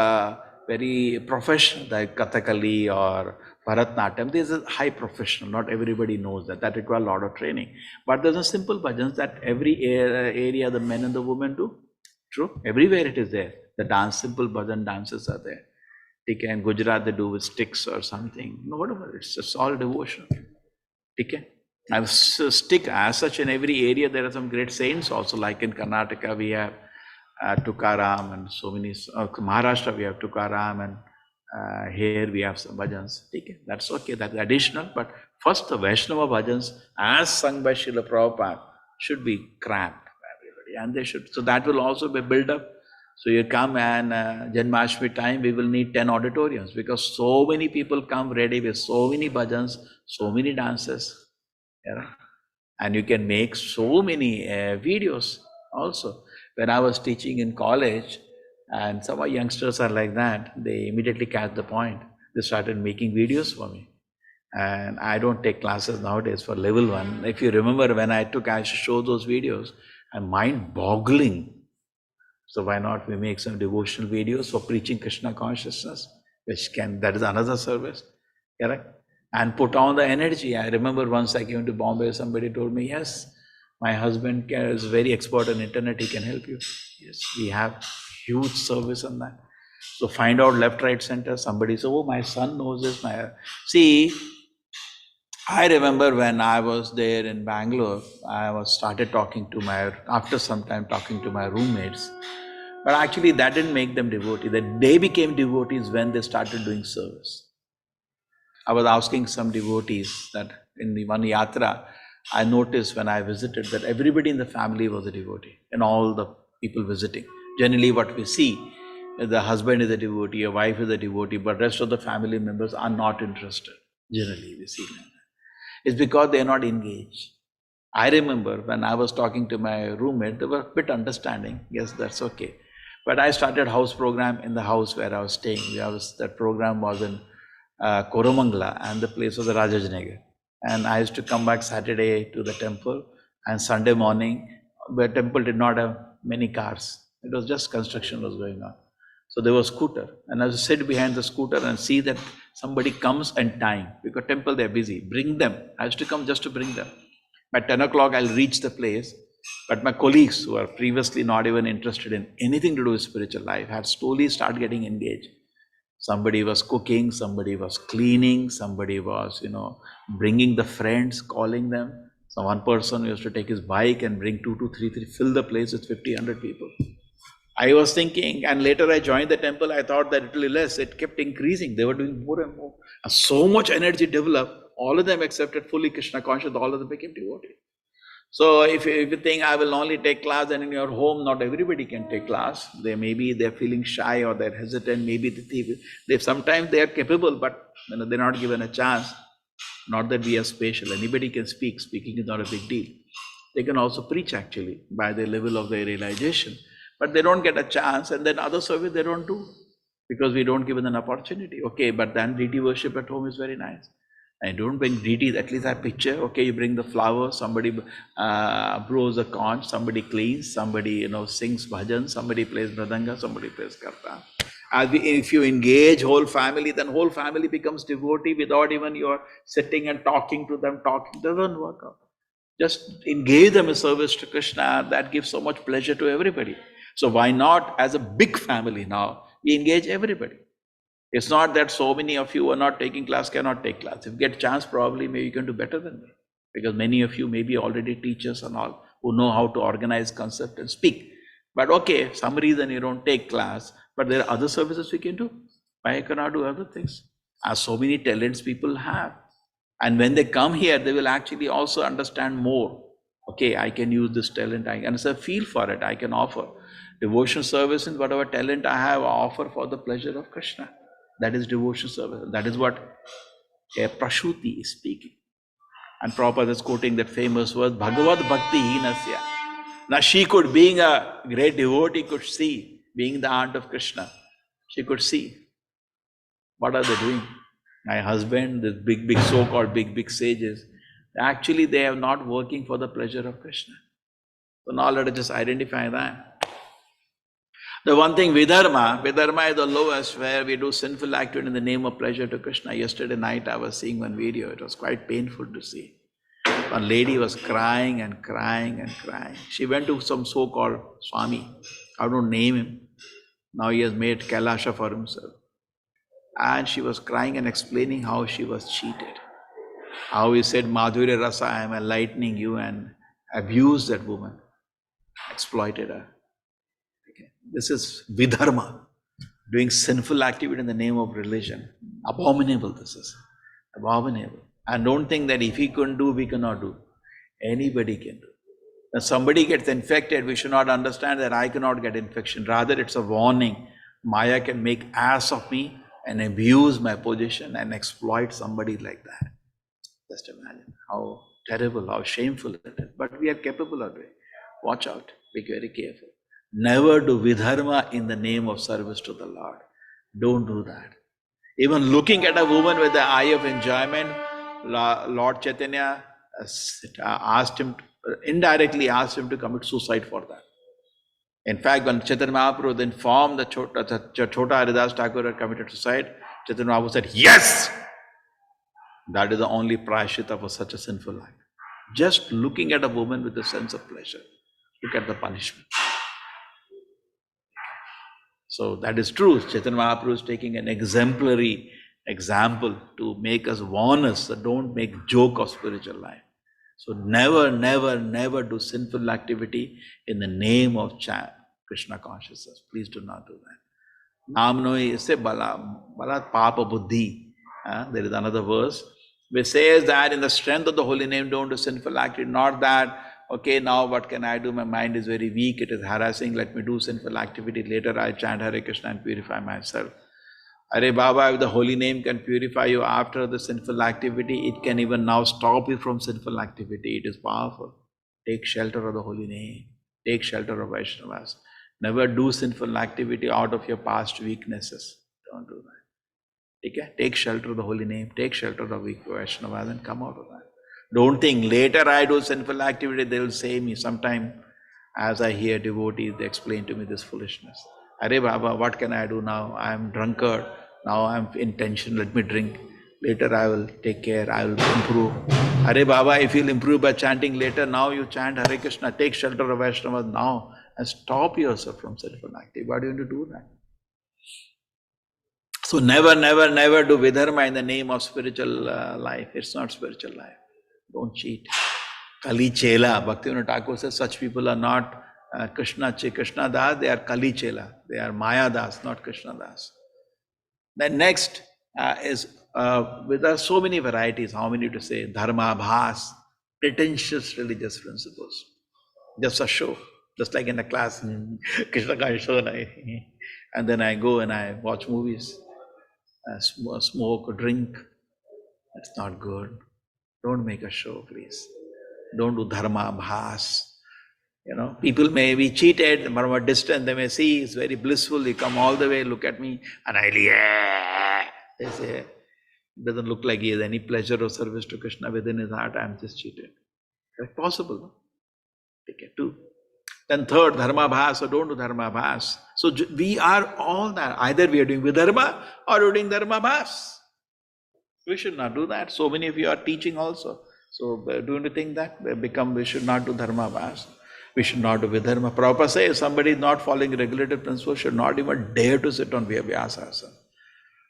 very professional, like Kathakali or Bharatnatyam. This is high professional, not everybody knows that. That requires a lot of training. But there's a simple bhajans that every area the men and the women do. True, everywhere it is there. The dance, simple bhajan dances are there. In Gujarati they do with sticks or something. No, whatever, it's just all devotion. I have stick as such in every area. There are some great saints also, like in Karnataka we have Tukaram and so many, Maharashtra we have Tukaram, and here we have some bhajans. That's okay, that's additional, but first the Vaishnava bhajans as sung by Srila Prabhupada should be cramped by everybody, and they should, so that will also be built up. So you come and Janmashtami time we will need 10 auditoriums because so many people come ready with so many bhajans, so many dances, and you can make so many videos also. When I was teaching in college, and some of youngsters are like that, they immediately catch the point. They started making videos for me. And I don't take classes nowadays for level 1. If you remember when I used to show those videos, I'm mind-boggling. So why not we make some devotional videos for preaching Krishna consciousness, that is another service, correct? And put on the energy. I remember once I came to Bombay, somebody told me, yes, my husband is very expert on internet, he can help you. Yes, we have huge service on that. So find out left, right, center. Somebody said, oh, my son knows this. See, I remember when I was there in Bangalore, started talking to after some time talking to my roommates. But actually that didn't make them devotees. They became devotees when they started doing service. I was asking some devotees that in the one yatra, I noticed when I visited that everybody in the family was a devotee and all the people visiting. Generally what we see, the husband is a devotee, a wife is a devotee, but rest of the family members are not interested. Generally we see that. It's because they are not engaged. I remember when I was talking to my roommate, they were a bit understanding. Yes, that's okay. But I started house program in the house where I was staying. That program was in Koramangala and the place was the Rajajnagar. And I used to come back Saturday to the temple and Sunday morning, the temple did not have many cars. It was just construction was going on. So there was scooter and I used to sit behind the scooter and see that somebody comes in time because temple they're busy. Bring them. I used to come just to bring them. By 10 o'clock I'll reach the place. But my colleagues who are previously not even interested in anything to do with spiritual life had slowly started getting engaged. Somebody was cooking, somebody was cleaning, somebody was, bringing the friends, calling them. So one person used to take his bike and bring 2 to 3, fill the place with 50, 100 people. I was thinking, and later I joined the temple, I thought that it will be less. It kept increasing. They were doing more and more. And so much energy developed. All of them accepted fully Krishna conscious, all of them became devotees. So if you think I will only take class and in your home, not everybody can take class. They're feeling shy or they're hesitant. Maybe sometimes they are capable, but they're not given a chance. Not that we are special. Anybody can speak. Speaking is not a big deal. They can also preach actually by the level of their realization. But they don't get a chance, and then other service they don't do because we don't give them an opportunity. Okay, but then deity worship at home is very nice. I don't bring deities, at least I picture, okay, you bring the flowers, somebody blows a conch, somebody cleans, somebody sings bhajan, somebody plays mridanga, somebody plays karta. If you engage whole family, then whole family becomes devotee without even you're sitting and talking to them, doesn't work out. Just engage them in service to Krishna, that gives so much pleasure to everybody. So why not, as a big family now, we engage everybody? It's not that so many of you who are not taking class cannot take class. If you get a chance, probably maybe you can do better than me. Because many of you may be already teachers and all who know how to organize concept and speak. But okay, if some reason you don't take class, but there are other services we can do. Why cannot do other things? As so many talents people have. And when they come here, they will actually also understand more. Okay, I can use this talent, I can feel for it, I can offer. Devotion service and whatever talent I have, I offer for the pleasure of Krishna. That is devotion service. That is what Prashuti is speaking. And Prabhupada is quoting that famous word, Bhagavad Bhakti Hinasya. Now she could, being a great devotee, could see, being the aunt of Krishna, she could see. What are they doing? My husband, this big so-called big sages, actually they are not working for the pleasure of Krishna. So now let us just identify that. The one thing, Vidharma is the lowest, where we do sinful activity in the name of pleasure to Krishna. Yesterday night I was seeing one video, it was quite painful to see. One lady was crying and crying and crying. She went to some so-called Swami, I don't name him. Now he has made Kailasha for himself. And she was crying and explaining how she was cheated. How he said, Madhurya Rasa, I am enlightening you, and abused that woman, exploited her. This is Vidharma, doing sinful activity in the name of religion. Abominable this is, abominable. And don't think that if he couldn't do, we cannot do. Anybody can do. When somebody gets infected, we should not understand that I cannot get infection. Rather, it's a warning. Maya can make ass of me and abuse my position and exploit somebody like that. Just imagine how terrible, how shameful it is. But we are capable of it. Watch out, be very careful. Never do Vidharma in the name of service to the Lord. Don't do that. Even looking at a woman with the eye of enjoyment, Lord Chaitanya indirectly asked him to commit suicide for that. In fact, when Chaitanya Mahaprabhu informed that Chota Haridas Thakur had committed suicide, Chaitanya Mahaprabhu said, yes! That is the only prayashita for such a sinful life. Just looking at a woman with a sense of pleasure. Look at the punishment. So that is true. Chaitanya Mahaprabhu is taking an exemplary example to make us, warn us that don't make joke of spiritual life. So never do sinful activity in the name of Krishna consciousness. Please do not do that. Namno isse balat papa buddhi. There is another verse which says that in the strength of the holy name, don't do sinful activity. Not that, okay, now what can I do? My mind is very weak, it is harassing, let me do sinful activity. Later I chant Hare Krishna and purify myself. Hare Baba, if the holy name can purify you after the sinful activity, it can even now stop you from sinful activity. It is powerful. Take shelter of the holy name. Take shelter of Vaishnavas. Never do sinful activity out of your past weaknesses. Don't do that. Okay? Take shelter of the holy name. Take shelter of the weak Vaishnavas and come out of that. Don't think later I do sinful activity, they will say me. Sometime as I hear devotees, they explain to me this foolishness. Hare Baba, what can I do now? I am drunkard. Now I am in tension, let me drink. Later I will take care, I will improve. Hare Baba, if you will improve by chanting later, now you chant Hare Krishna, take shelter of Vaishnavas now and stop yourself from sinful activity. Why do you want to do that? So never do Vidharma in the name of spiritual life. It's not spiritual life. Don't cheat. Kali Chela, Bhaktivinoda Thakur says such people are not Krishna Das, they are Kali Chela. They are Maya Das, not Krishna Das. Then next is, there are so many varieties, how many to say, Dharma Bhas, pretentious religious principles. Just a show, just like in a class, Krishna ka show, and then I go and I watch movies, smoke, drink. That's not good. Don't make a show, please. Don't do Dharma Bhas. You know, people may be cheated from a distance, they may see it's very blissful, you come all the way, look at me, and they say, it doesn't look like he has any pleasure or service to Krishna within his heart, I am just cheated. That's possible, no? Take it too. Then third, Dharma Bhas, so don't do Dharma Bhas. So we are all that. Either we are doing Vidharma or doing Dharma Bhas. We should not do that. So many of you are teaching also. So do you think that we should not do Dharma Bhas? We should not do vidharma. Prabhupada says if somebody is not following regulated principles should not even dare to sit on Vyasasana.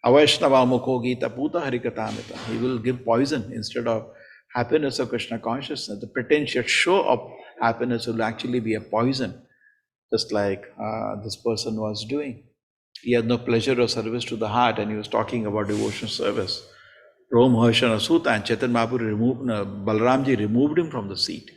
Avaishnava mukho gita puta harikatamita. He will give poison instead of happiness of Krishna consciousness. The pretentious show of happiness will actually be a poison, just like this person was doing. He had no pleasure or service to the heart, and he was talking about devotion service. Rom Harshana Sutta and Chaitanya Mahaprabhu Balramji removed him from the seat.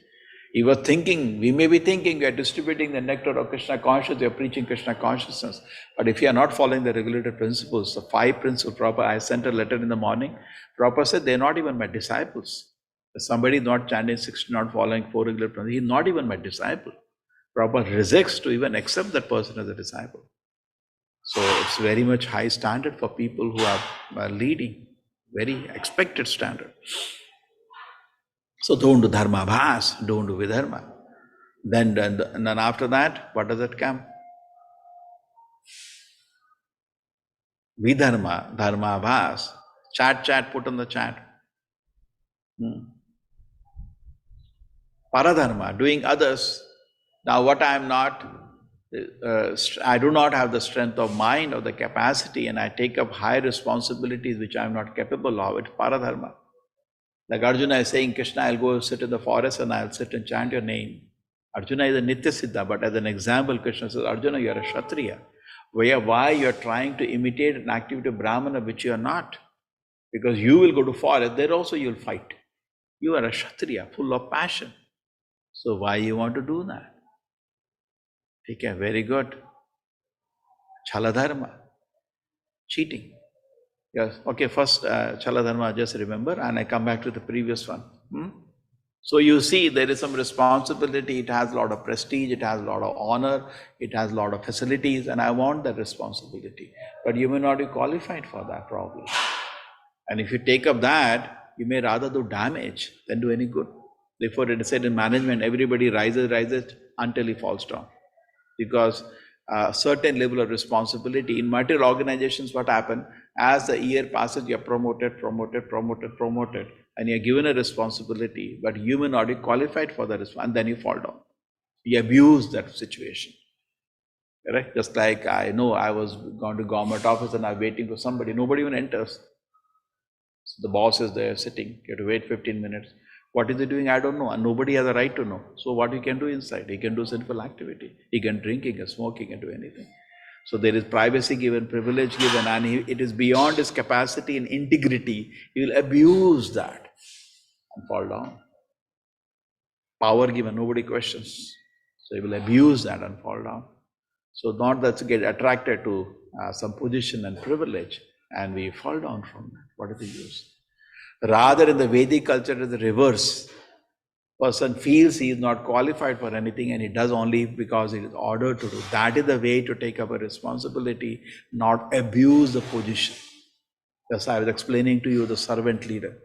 He was thinking, we may be thinking we are distributing the nectar of Krishna consciousness, we are preaching Krishna consciousness. But if you are not following the regulated principles, the 5 principles, Prabhupada, I sent a letter in the morning, Prabhupada said, they are not even my disciples. If somebody is not chanting 60, not following 4 regulated principles, he is not even my disciple. Prabhupada rejects to even accept that person as a disciple. So it's very much high standard for people who are leading, very expected standard. So don't do dharma bhas, don't do vidharma. Then after that, what does it come? Vidharma, dharma bhas, chat, put on the chat. Paradharma, doing others. Now what I am not, I do not have the strength of mind or the capacity, and I take up high responsibilities which I am not capable of. It's paradharma. Like Arjuna is saying, Krishna, I'll go sit in the forest and I'll sit and chant your name. Arjuna is a Nitya Siddha, but as an example, Krishna says, Arjuna, you are a Kshatriya. Why you are trying to imitate an activity of Brahmana which you are not? Because you will go to forest, there also you will fight. You are a Kshatriya, full of passion. So why you want to do that? Okay, very good. Chaladharma, cheating. Yes, okay, first Chaladharma, just remember, and I come back to the previous one. So you see, there is some responsibility, it has a lot of prestige, it has a lot of honor, it has a lot of facilities, and I want that responsibility. But you may not be qualified for that probably. And if you take up that, you may rather do damage than do any good. Therefore, it is said in management, everybody rises until he falls down. Because a certain level of responsibility in material organizations, what happens, as the year passes, you are promoted, and you are given a responsibility, but you may not be qualified for the responsibility, and then you fall down. You abuse that situation. Right? Just like I know I was going to government office and I'm waiting for somebody, nobody even enters. So the boss is there sitting, you have to wait 15 minutes. What is he doing? I don't know, and nobody has a right to know. So what he can do inside? He can do sinful activity. He can drink, he can smoke, he can do anything. So there is privacy given, privilege given, and it is beyond his capacity and integrity. He will abuse that and fall down. Power given, nobody questions. So he will abuse that and fall down. So not that to get attracted to some position and privilege, and we fall down from that. What is the use? Rather, in the Vedic culture, it is the reverse. Person feels he is not qualified for anything and he does only because he is ordered to do. That is the way to take up a responsibility, not abuse the position. Thus, I was explaining to you the servant leader.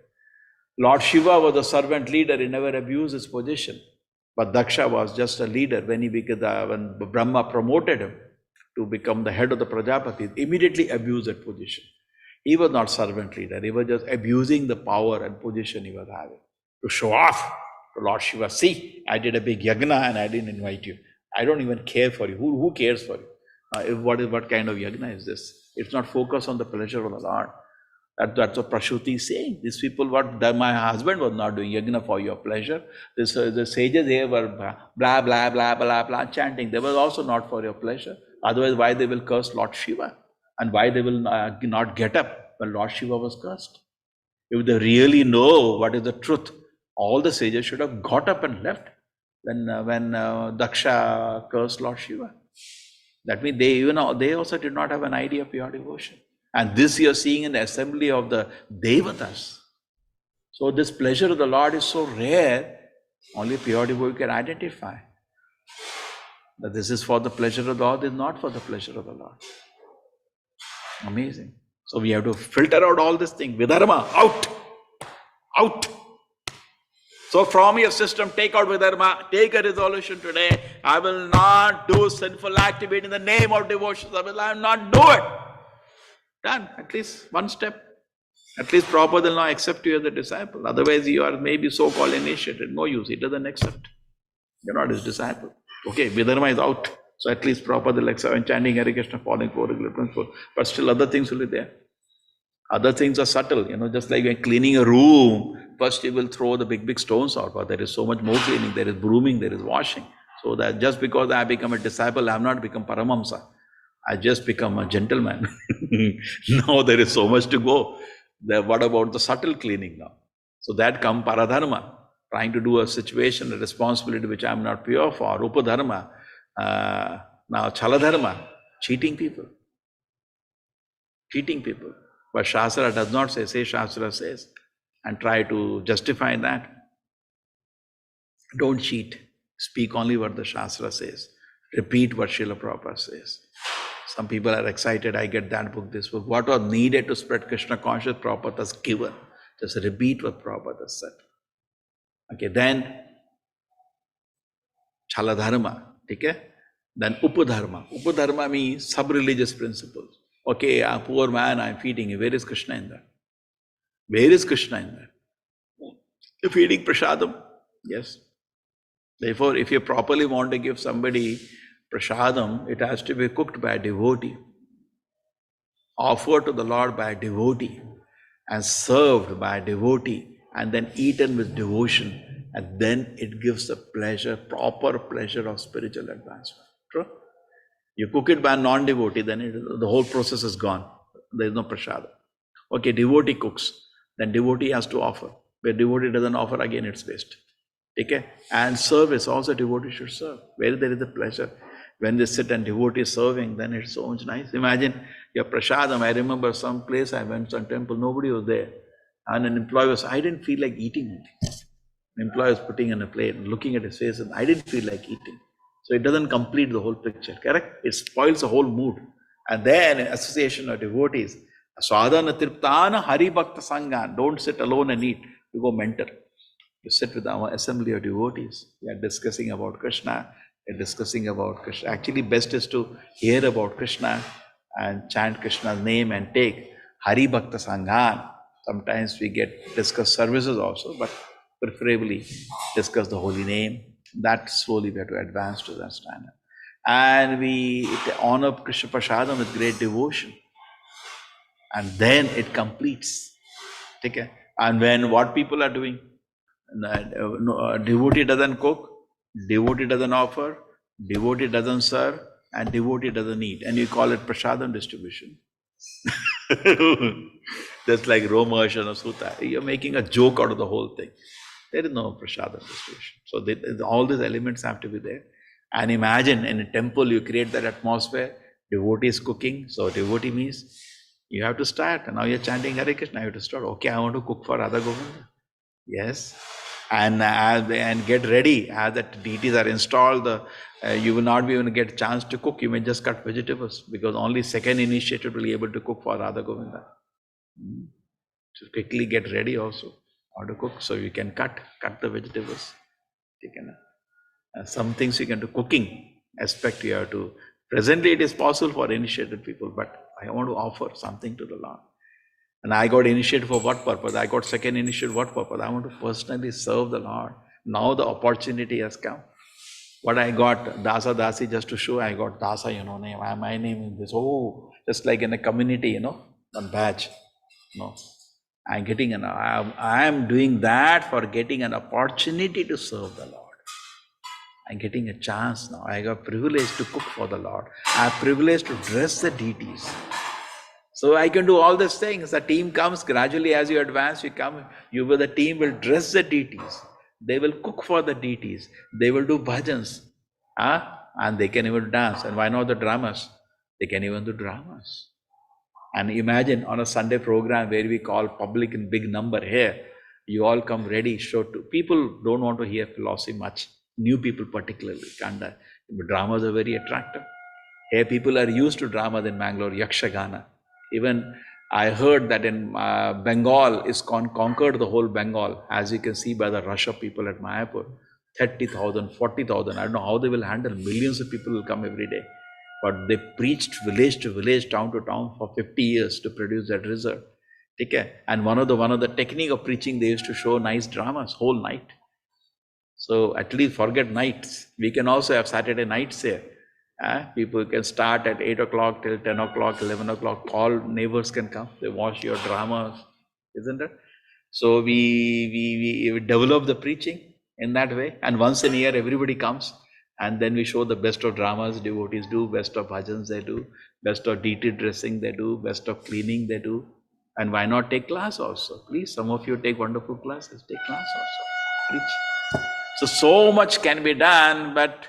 Lord Shiva was a servant leader, he never abused his position. But Daksha was just a leader. When Brahma promoted him to become the head of the Prajapati, he immediately abused that position. He was not servant leader, he was just abusing the power and position he was having to show off to Lord Shiva. See, I did a big yagna and I didn't invite you. I don't even care for you. Who cares for you? What kind of yagna is this? It's not focused on the pleasure of the Lord. That's what Prashuti is saying. These people, my husband was not doing yagna for your pleasure. The sages here were blah, blah, blah, blah, blah, chanting. They were also not for your pleasure. Otherwise, why they will curse Lord Shiva? And why they will not get up when Lord Shiva was cursed? If they really know what is the truth, all the sages should have got up and left when Daksha cursed Lord Shiva. That means they also did not have an idea of pure devotion. And this you are seeing in the assembly of the Devatas. So this pleasure of the Lord is so rare, only pure devotee can identify that this is for the pleasure of the Lord, this is not for the pleasure of the Lord. Amazing. So we have to filter out all this thing. Vidharma, out. So from your system, take out Vidharma, take a resolution today. I will not do sinful activity in the name of devotion. I will not do it. Done. At least one step. At least Prabhupada will not accept you as a disciple. Otherwise you are maybe so-called initiated. No use. He doesn't accept. You're not his disciple. Okay, Vidharma is out. So at least Prabhupada like 7 chanting Hare Krishna, following 4 regular principles. But still other things will be there. Other things are subtle, just like when cleaning a room, first you will throw the big stones out, but there is so much more cleaning, there is brooming, there is washing. So that just because I become a disciple, I have not become Paramamsa. I just become a gentleman. Now there is so much to go. What about the subtle cleaning now? So that comes Paradharma, trying to do a situation, a responsibility which I am not pure for, Upadharma, now Chaladharma, cheating people. Cheating people. But Shastra does not say Shastra says, and try to justify that. Don't cheat. Speak only what the Shastra says. Repeat what Srila Prabhupada says. Some people are excited, I get that book, this book. What was needed to spread Krishna consciousness, Prabhupada has given. Just repeat what Prabhupada has said. Okay, then Chaladharma. Okay? Then Upadharma. Upadharma means sub-religious principles. Okay, a poor man, I'm feeding you. Where is Krishna in that? Where is Krishna in that? You're feeding prasadam. Yes. Therefore, if you properly want to give somebody prasadam, it has to be cooked by a devotee, offered to the Lord by a devotee, and served by a devotee, and then eaten with devotion. And then it gives the pleasure, proper pleasure of spiritual advancement. True? You cook it by a non-devotee, then the whole process is gone. There is no prasada. Okay, devotee cooks, then devotee has to offer. Where devotee doesn't offer, again it's waste. Okay? And service, also devotee should serve. Where there is a pleasure. When they sit and devotee is serving, then it's so much nice. Imagine your prasadam. I remember some place I went, some temple, nobody was there. And an employee was, I didn't feel like eating anything. The employee was putting in a plate, looking at his face, and I didn't feel like eating. So it doesn't complete the whole picture, correct? It spoils the whole mood. And then association of devotees, Swadhana Triptana Hari Bhakta Sangha. Don't sit alone and eat. You go mentor. You sit with our assembly of devotees. We are discussing about Krishna. We are discussing about Krishna. Actually, best is to hear about Krishna and chant Krishna's name and take Hari Bhakta Sangha. Sometimes we get discuss services also, but preferably discuss the holy name. That slowly we have to advance to that standard. And we honor Krishna Prasadam with great devotion. And then it completes. Okay? And when what people are doing, devotee doesn't cook, devotee doesn't offer, devotee doesn't serve, and devotee doesn't eat. And you call it Prasadam distribution. Just like Roma or Sutta. You're making a joke out of the whole thing. There is no Prasadam distribution. So all these elements have to be there. And imagine in a temple you create that atmosphere, devotee is cooking. So devotee means you have to start. And now you're chanting Hare Krishna, you have to start. Okay, I want to cook for Radha Govinda. Yes. And get ready. As the deities are installed, you will not be able to get a chance to cook. You may just cut vegetables because only second initiated will be able to cook for Radha Govinda. So quickly get ready also. How to cook, so you can cut the vegetables. You can, some things you can do cooking aspect you have to. Presently it is possible for initiated people, but I want to offer something to the Lord. And I got initiated for what purpose? I got second initiated what purpose? I want to personally serve the Lord. Now the opportunity has come. What I got, Dasa Dasi, just to show I got Dasa, name. My name is this. Oh, just like in a community, a badge. I am doing that for getting an opportunity to serve the Lord. I'm getting a chance now. I got privilege to cook for the Lord. I have privilege to dress the deities. So I can do all these things. The team comes gradually as you advance, the team will dress the deities. They will cook for the deities. They will do bhajans. And they can even dance. And why not the dramas? They can even do dramas. And imagine on a Sunday program where we call public in big number here, you all come ready, people don't want to hear philosophy much. New people particularly, Kannada. Dramas are very attractive. Here people are used to dramas in Mangalore, Yakshagana. Even I heard that in Bengal, ISKCON conquered the whole Bengal, as you can see by the rush of people at Mayapur. 30,000, 40,000, I don't know how they will handle. Millions of people will come every day. But they preached village to village, town to town for 50 years to produce that result. Okay? And one of the technique of preaching, they used to show nice dramas whole night. So at least forget nights. We can also have Saturday nights here. People can start at 8 o'clock till 10 o'clock, 11 o'clock. All neighbors can come. They watch your dramas, isn't it? So we develop the preaching in that way. And once in a year, everybody comes. And then we show the best of dramas devotees do, best of bhajans they do, best of deity dressing they do, best of cleaning they do. And why not take class also? Please, some of you take wonderful classes. Take class also. Preach. So much can be done, but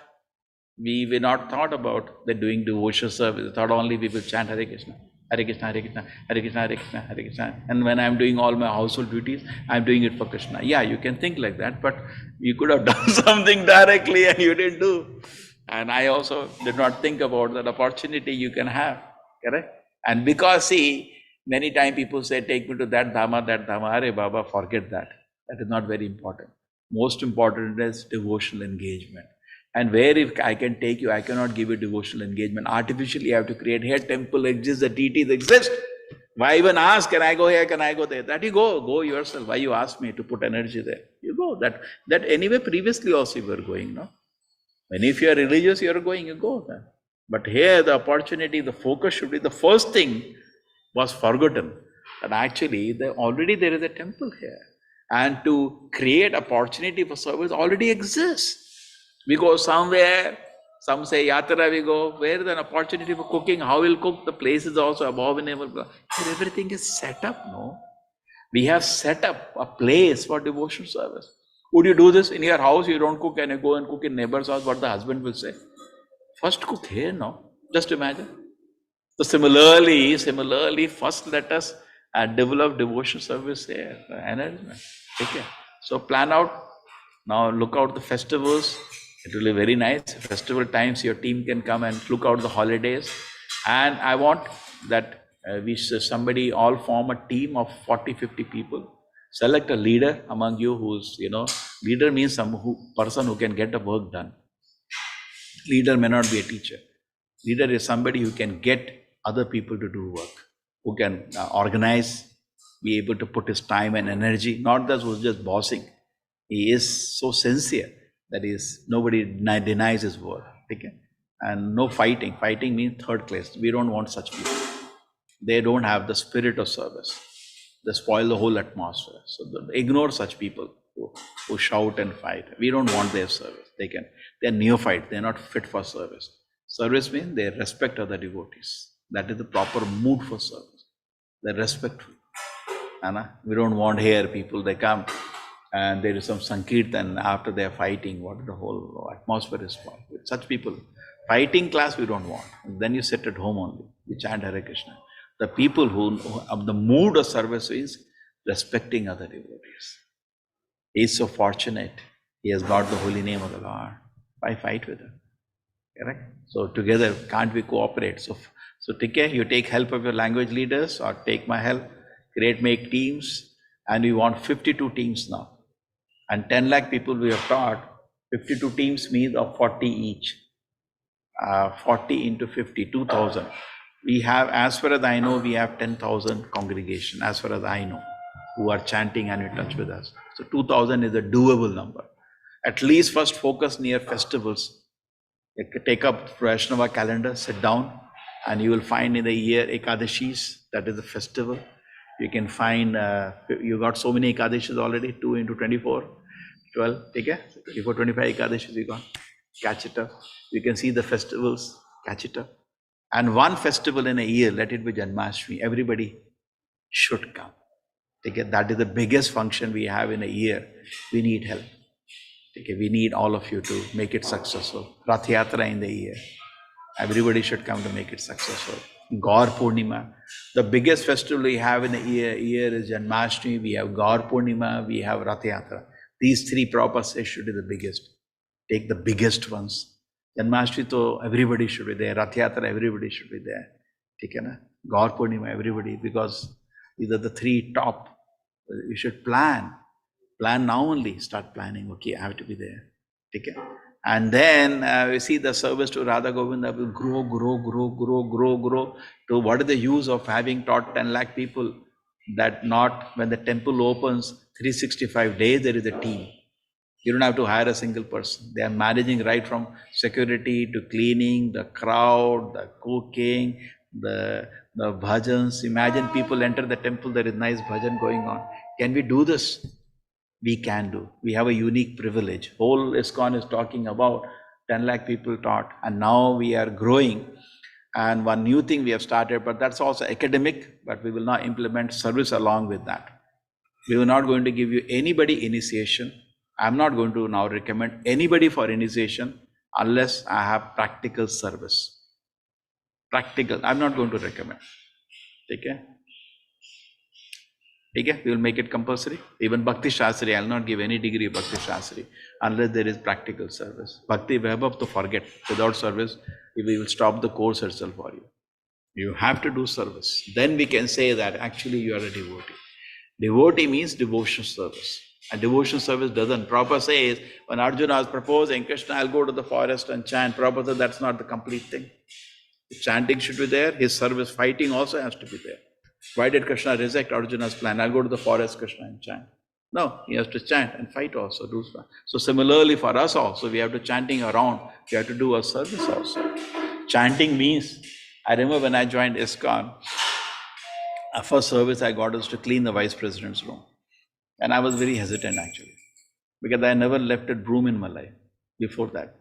we were not thought about the doing devotional service. We thought only people chant Hare Krishna, Hare Krishna, Hare Krishna, Hare Krishna, Hare Krishna, Hare Krishna. And when I'm doing all my household duties, I'm doing it for Krishna. Yeah, you can think like that, but you could have done something directly and you didn't do. And I also did not think about that opportunity you can have, correct? And because, see, many times people say, take me to that Dhamma, Hare Baba, forget that. That is not very important. Most important is devotional engagement. And where if I can take you, I cannot give you devotional engagement. Artificially, I have to create here, temple exists, the deities exist. Why even ask, can I go here, can I go there? That you go yourself. Why you ask me to put energy there? You go. That anyway, previously also you were going, no? And if you are religious, you are going, you go. But here the opportunity, the focus should be, the first thing was forgotten. That actually, already there is a temple here. And to create opportunity for service already exists. We go somewhere, some say yatra we go, where is an opportunity for cooking, how we'll cook, the place is also above and able. Everything is set up, no? We have set up a place for devotional service. Would you do this in your house? You don't cook and you go and cook in neighbor's house, what the husband will say? First cook here, no? Just imagine. So similarly, first let us develop devotional service here. Okay. So plan out. Now look out the festivals. It will be very nice. Festival times, your team can come and look out the holidays. And I want that somebody all form a team of 40, 50 people. Select a leader among you who's, leader means person who can get the work done. Leader may not be a teacher. Leader is somebody who can get other people to do work, who can organize, be able to put his time and energy, not that who's just bossing. He is so sincere that nobody denies his word. Okay? And no fighting. Fighting means third class. We don't want such people. They don't have the spirit of service. They spoil the whole atmosphere. So ignore such people who shout and fight. We don't want their service. They're neophyte. They're not fit for service. Service means they respect other devotees. That is the proper mood for service. They're respectful. We don't want here people, they come and there is some Sankirtan after they're fighting, what the whole atmosphere is spoiled. With such people, fighting class we don't want. Then you sit at home only, you chant Hare Krishna. The people who of the mood of service is respecting other devotees. He is so fortunate. He has got the holy name of the Lord. Why fight with him? Correct? So together, can't we cooperate? So TK, you take help of your language leaders or take my help, make teams, and we want 52 teams now. And 10 lakh people we have taught, 52 teams means of 40 each. 40 into 50, 2,000. We have, as far as I know, we have 10,000 congregation, as far as I know, who are chanting and in touch with us. So 2,000 is a doable number. At least first focus near festivals. Take up Vaishnava calendar, sit down, and you will find in the year Ekadashis, that is the festival. You can find, you got so many Ekadashis already, 2 into 24, 12, okay? 24, 25 Ekadashis you got. Catch it up. You can see the festivals, catch it up. And one festival in a year, let it be Janmashtami. Everybody should come. Okay? That is the biggest function we have in a year. We need help. Okay? We need all of you to make it successful. Rath Yatra in the year. Everybody should come to make it successful. Gaur Purnima. The biggest festival we have in a year is Janmashtami. We have Gaur Purnima. We have Rath Yatra. These three proper sets should be the biggest. Take the biggest ones. Janmashtami, to everybody should be there. Rath Yatra, everybody should be there. Okay, na? Gaur Purnima, everybody, because these are the three top. You should plan. Plan now only. Start planning. Okay, I have to be there. Okay. And then we see the service to Radha Govinda will grow to what is the use of having taught 10 lakh people that not when the temple opens 365 days there is a team. You don't have to hire a single person. They are managing right from security to cleaning, the crowd, the cooking, the bhajans. Imagine people enter the temple, there is nice bhajan going on. Can we do this? We can do. We have a unique privilege. Whole ISKCON is talking about 10 lakh people taught, and now we are growing. And one new thing we have started, but that's also academic, but we will now implement service along with that. We are not going to give you anybody initiation. I'm not going to now recommend anybody for initiation unless I have practical service. Practical, I'm not going to recommend. Okay? Okay? We will make it compulsory. Even Bhakti Shastri, I will not give any degree of Bhakti Shastri unless there is practical service. Bhakti Vaibhav to forget. Without service, we will stop the course itself for you. You have to do service. Then we can say that actually you are a devotee. Devotee means devotion service. And devotion service doesn't. Prabhupada says, when Arjuna was proposing, Krishna, I'll go to the forest and chant. Prabhupada said, that's not the complete thing. The chanting should be there. His service, fighting also has to be there. Why did Krishna reject Arjuna's plan? I'll go to the forest, Krishna, and chant. No, he has to chant and fight also. So similarly for us also, we have to chanting around. We have to do a service also. Chanting means, I remember when I joined ISKCON, our first service I got was to clean the vice president's room. And I was very hesitant actually, because I never left a broom in my life before that.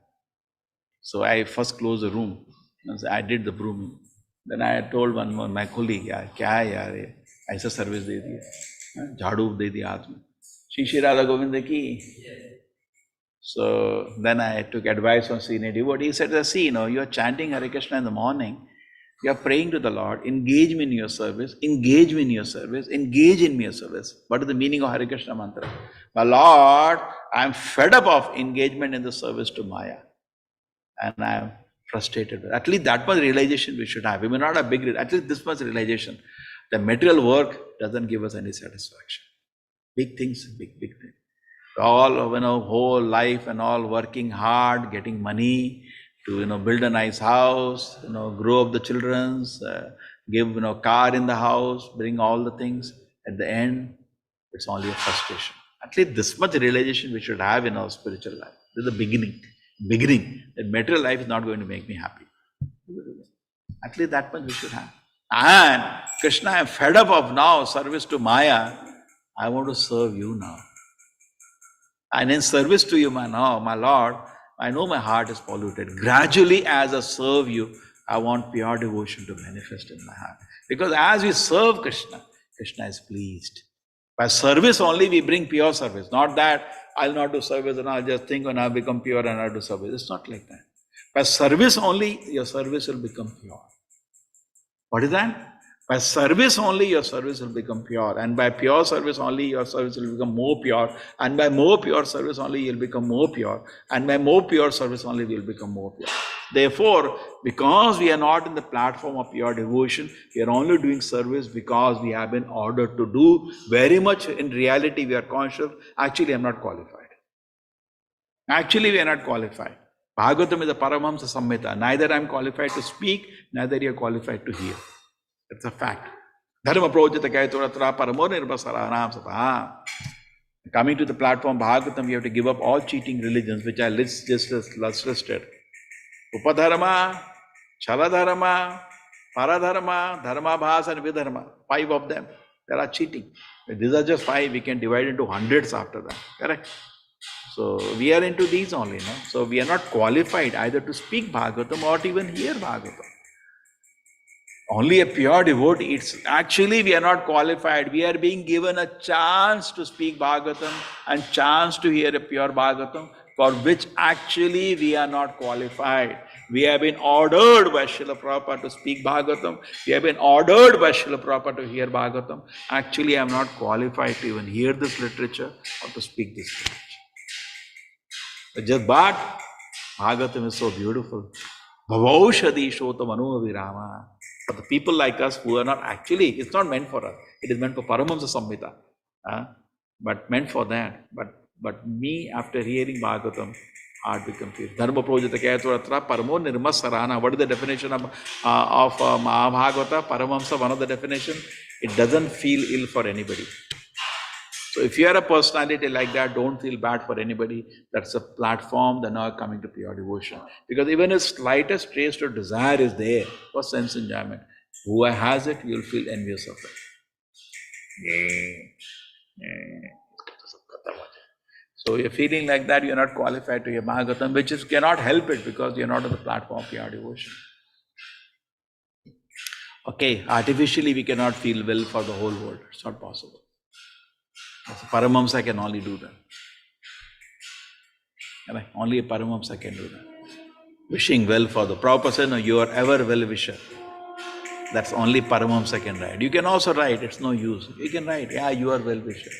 So I first closed the room. I did the brooming. Then I told my colleague, "Yaar, kya hai yaar ye? Aisa service de diya, jhadu de diya hath mein." Shri Radha Govinda ki. So then I took advice from senior devotee. He said, "See, you are chanting Hare Krishna in the morning. You are praying to the Lord, engage me in your service, engage me in your service, engage in your service." What is the meaning of Hare Krishna mantra? My Lord, I am fed up of engagement in the service to Maya. And I am frustrated. At least that much realization we should have. We may not have big, at least this much realization. The material work doesn't give us any satisfaction. Big things, big things. All, whole life and all working hard, getting money, to build a nice house, grow up the children's, give car in the house, bring all the things. At the end, it's only a frustration. At least this much realization we should have in our spiritual life. This is the beginning. That material life is not going to make me happy. At least that much we should have. And Krishna, I am fed up of now service to Maya. I want to serve you now. And in service to you, my Lord, I know my heart is polluted. Gradually, as I serve you, I want pure devotion to manifest in my heart. Because as we serve Krishna, Krishna is pleased. By service only we bring pure service. Not that I'll not do service and I'll just think and I'll become pure and I'll do service. It's not like that. By service only, your service will become pure. What is that? By service only, your service will become pure. And by pure service only, your service will become more pure. And by more pure service only, you'll become more pure. And by more pure service only, we'll become more pure. Therefore, because we are not in the platform of pure devotion, we are only doing service because we have been ordered to do. Very much in reality, we are conscious, actually, I'm not qualified. Actually, we are not qualified. Bhagavatam is a Paramahamsa Samhita. Neither I am qualified to speak, neither you are qualified to hear. It's a fact. Dharma projita kaituratra paramo nirvasaranam sata. Coming to the platform Bhagavatam, we have to give up all cheating religions, which I just listed. Upadharma, Chaladharma, Paradharma, Dharmabhas and Vidharma. 5 of them. They are cheating. These are just 5. We can divide into hundreds after that. Correct? So we are into these only. So we are not qualified either to speak Bhagavatam or to even hear Bhagavatam. Only a pure devotee. It's actually we are not qualified. We are being given a chance to speak Bhagavatam and chance to hear a pure Bhagavatam, for which actually we are not qualified. We have been ordered by Srila Prabhupada to speak Bhagavatam. We have been ordered by Srila Prabhupada to hear Bhagavatam. Actually, I am not qualified to even hear this literature or to speak this literature. But Bhagavatam is so beautiful. Bhavaushadi shota mano virama. For the people like us who are not actually, it's not meant for us. It is meant for Paramahamsa Samhita. But meant for that. But me, after hearing Bhagavatam, heart becomes pure. Dharma projita kaituratra paramo nirmasarana. What is the definition of Mahabhagavata? Paramahamsa, one of the definition. It doesn't feel ill for anybody. So if you are a personality like that, don't feel bad for anybody. That's a platform that now coming to pure devotion. Because even a slightest trace of desire is there for sense enjoyment. Whoever has it, you'll feel envious of it. So you're feeling like that, you're not qualified to hear Bhagavatam, which is cannot help it because you're not on the platform of pure devotion. Okay, artificially we cannot feel well for the whole world. It's not possible. Paramahamsa can only do that. Right? Only a Paramahamsa can do that. Wishing well for the proper person, you are ever well-wisher. That's only Paramahamsa can write. You can also write, it's no use. You can write, yeah, you are well-wisher.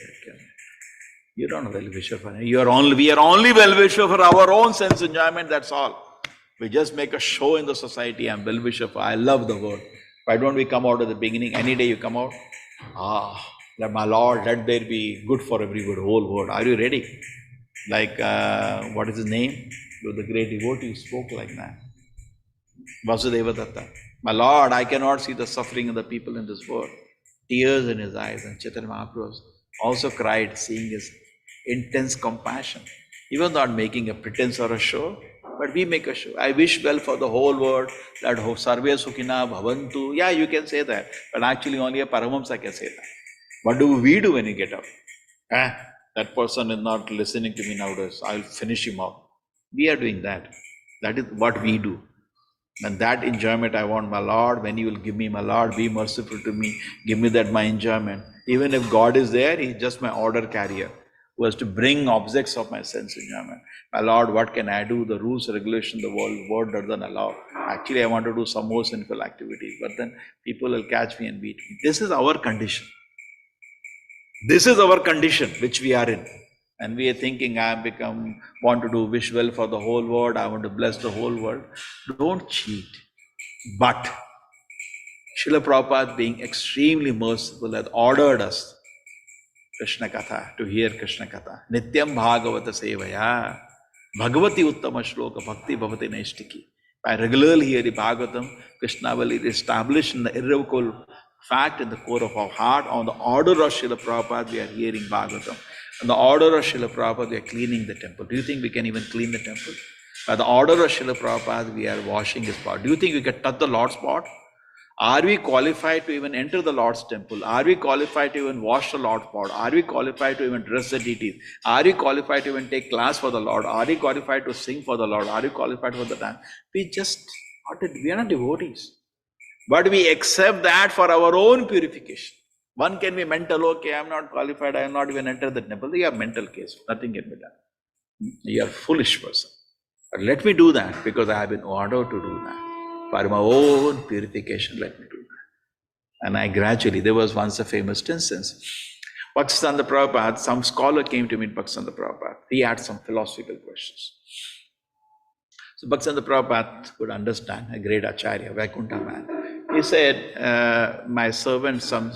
You don't know well-wisher for we are only well-wisher for our own sense enjoyment, that's all. We just make a show in the society, I'm well-wisher for, I love the word. Why don't we come out at the beginning? Any day you come out, that my Lord, let there be good for everybody, whole world. Are you ready? Like, what is his name? The great devotee spoke like that. Vasudeva Datta. My Lord, I cannot see the suffering of the people in this world. Tears in his eyes. And Chaitanya Mahaprabhu also cried, seeing his intense compassion. Even not making a pretense or a show, but we make a show. I wish well for the whole world, that sarve sukhina bhavantu. Yeah, you can say that, but actually only a Paramahamsa can say that. What do we do when you get up? That person is not listening to me nowadays, I'll finish him off. We are doing that. That is what we do. And that enjoyment I want, my Lord, when you will give me, my Lord, be merciful to me, give me that my enjoyment. Even if God is there, He is just my order carrier, who has to bring objects of my sense enjoyment. My Lord, what can I do? The rules, regulation, the world doesn't allow. Actually, I want to do some more sinful activities, but then people will catch me and beat me. This is our condition. This is our condition which we are in. And we are thinking, want to do wish well for the whole world, I want to bless the whole world. Don't cheat. But Srila Prabhupada, being extremely merciful, has ordered us Krishna Katha, to hear Krishna Katha. Nityam Bhagavata Sevaya, Bhagavati Uttama Shloka Bhakti Bhavati Naishtiki. By regularly hearing Bhagavatam, Krishna will establish in the irrevocable fact in the core of our heart. On the order of Srila Prabhupada, we are hearing Bhagavatam. On the order of Srila Prabhupada, we are cleaning the temple. Do you think we can even clean the temple? By the order of Srila Prabhupada, we are washing his pot. Do you think we can touch the Lord's pot? Are we qualified to even enter the Lord's temple? Are we qualified to even wash the Lord's pot? Are we qualified to even dress the deities? Are we qualified to even take class for the Lord? Are we qualified to sing for the Lord? Are we qualified for the dance? We are not devotees. But we accept that for our own purification. One can be mental, okay, I am not qualified, I am not even entered the temple. You have mental case, nothing can be done. You are a foolish person. But let me do that because I have been ordered to do that. For my own purification, let me do that. And I gradually, there was once a famous instance. Bhaktisiddhanta Prabhupada, some scholar came to meet Bhaktisiddhanta Prabhupada. He had some philosophical questions. So Bhaktisiddhanta Prabhupada could understand, a great Acharya, Vaikuntha man. He said, some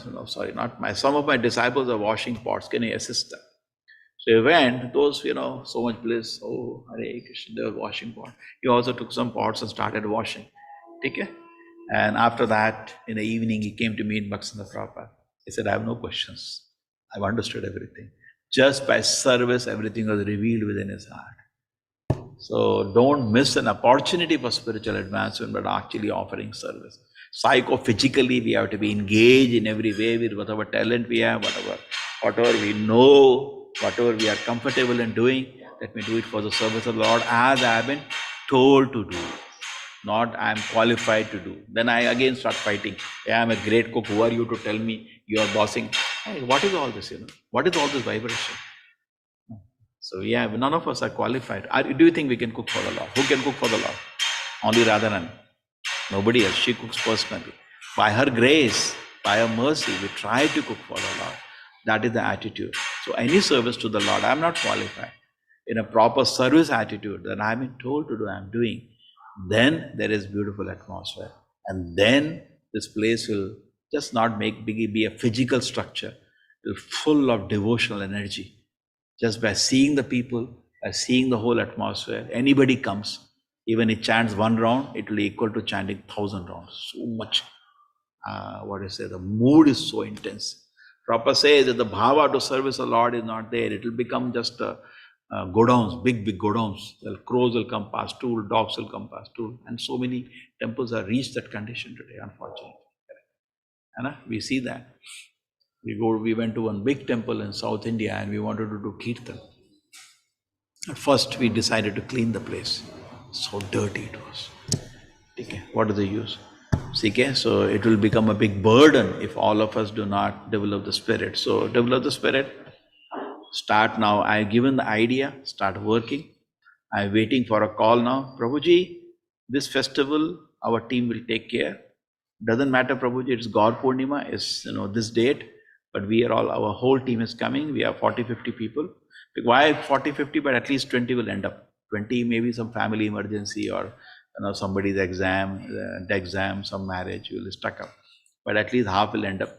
of my disciples are washing pots, can you assist them? So he went, those, so much bliss, oh, Hare Krishna, they were washing pots. He also took some pots and started washing. Okay? And after that, in the evening, he came to meet Bhaktisiddhanta Prabhupada. He said, I have no questions. I've understood everything. Just by service, everything was revealed within his heart. So don't miss an opportunity for spiritual advancement, but actually offering service. Psychophysically, we have to be engaged in every way with whatever talent we have, whatever we know, whatever we are comfortable in doing. Let me do it for the service of the Lord as I have been told to do. Not I am qualified to do. Then I again start fighting. Yeah, I am a great cook. Who are you to tell me you are bossing? Hey, what is all this? What is all this vibration? So yeah, none of us are qualified. Do you think we can cook for the Lord? Who can cook for the Lord? Only Radharani. Nobody else. She cooks personally. By her grace, by her mercy, we try to cook for the Lord. That is the attitude. So any service to the Lord, I am not qualified. In a proper service attitude that I have been told to do, I am doing. Then there is beautiful atmosphere. And then this place will just not be a physical structure. It will be full of devotional energy. Just by seeing the people, by seeing the whole atmosphere, anybody comes, even he chants one round, it will be equal to chanting 1,000 rounds. So much, the mood is so intense. Prabhupada says that the bhava to service the Lord is not there. It will become just godowns, big godowns. Well, crows will come past too, dogs will come past too. And so many temples have reached that condition today, unfortunately. And we see that. We went to one big temple in South India and we wanted to do kirtan. At first we decided to clean the place. So dirty it was. Okay, what is the use? Okay, so it will become a big burden if all of us do not develop the spirit. So develop the spirit. Start now. I've given the idea. Start working. I'm waiting for a call now. Prabhuji, this festival, our team will take care. Doesn't matter, Prabhuji, it's God Purnima, it's this date, but we are all, our whole team is coming. We have 40-50 people. Why 40-50? But at least 20 will end up. 20 maybe some family emergency or somebody's exam, some marriage will stuck up. But at least half will end up.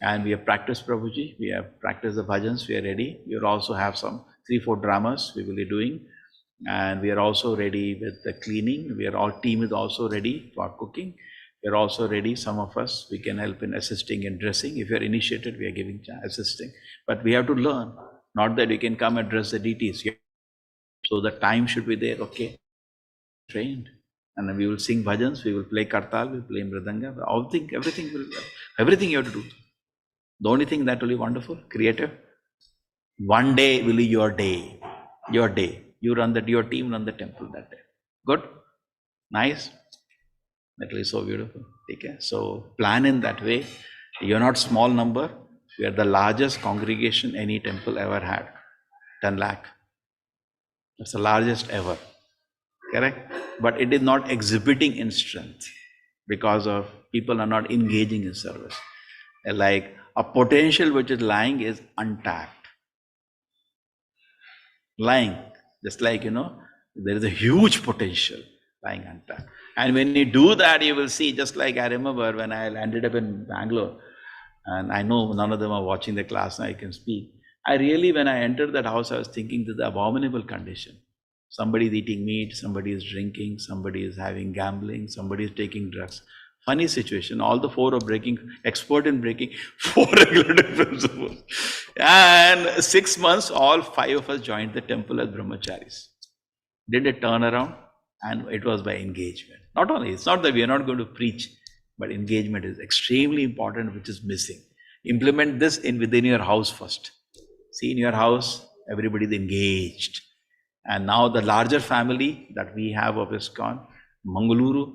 And we have practiced, Prabhuji. We have practiced the bhajans. We are ready. We will also have some 3-4 dramas we will be doing. And we are also ready with the cleaning. Team is also ready for cooking. We are also ready, some of us, we can help in assisting in dressing. If you are initiated, we are giving assisting. But we have to learn, not that you can come and dress the deities. So the time should be there, okay? Trained. And then we will sing bhajans, we will play kartal, we will play mridanga, everything you have to do. The only thing that will be wonderful, creative. One day will be your day. Your day. You run your team run the temple that day. Good? Nice? That is so beautiful. Okay? So plan in that way. You're not small number. We are the largest congregation any temple ever had. 10 lakh. That's the largest ever. Correct? But it is not exhibiting in strength because of people are not engaging in service. Like a potential which is lying is untapped. Lying. Just like, there is a huge potential lying untapped. And when you do that, you will see, just like I remember when I ended up in Bangalore, and I know none of them are watching the class and I can speak. When I entered that house, I was thinking this is the abominable condition. Somebody is eating meat, somebody is drinking, somebody is having gambling, somebody is taking drugs. Funny situation. All the 4 are expert in breaking 4 regulative principles. And 6 months, all 5 of us joined the temple as brahmacharis. Did a turnaround, and it was by engagement. Not only, it's not that we are not going to preach, but engagement is extremely important, which is missing. Implement this within your house first. See, in your house, everybody is engaged. And now the larger family that we have of ISKCON, Mangaluru,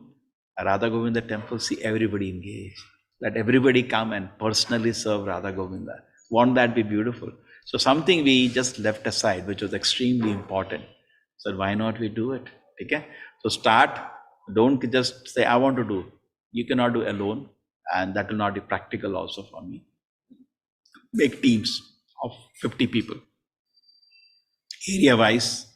Radha Govinda temple, see everybody engaged. Let everybody come and personally serve Radha Govinda. Won't that be beautiful? So something we just left aside, which was extremely important. So why not we do it? Okay? So start. Don't just say, I want to do. You cannot do alone. And that will not be practical also for me. Make teams of 50 people. Area-wise,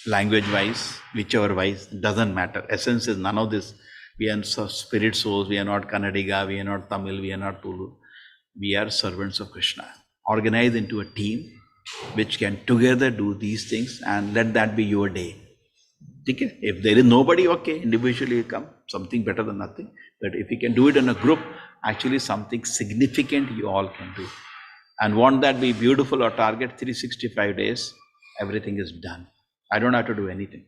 language-wise, whichever-wise, doesn't matter. Essence is none of this. We are spirit souls. We are not Kannadiga. We are not Tamil. We are not Tulu. We are servants of Krishna. Organize into a team which can together do these things and let that be your day. Okay? If there is nobody, okay, individually come, something better than nothing. But if you can do it in a group, actually something significant you all can do. And want that be beautiful or target 365 days, everything is done. I don't have to do anything.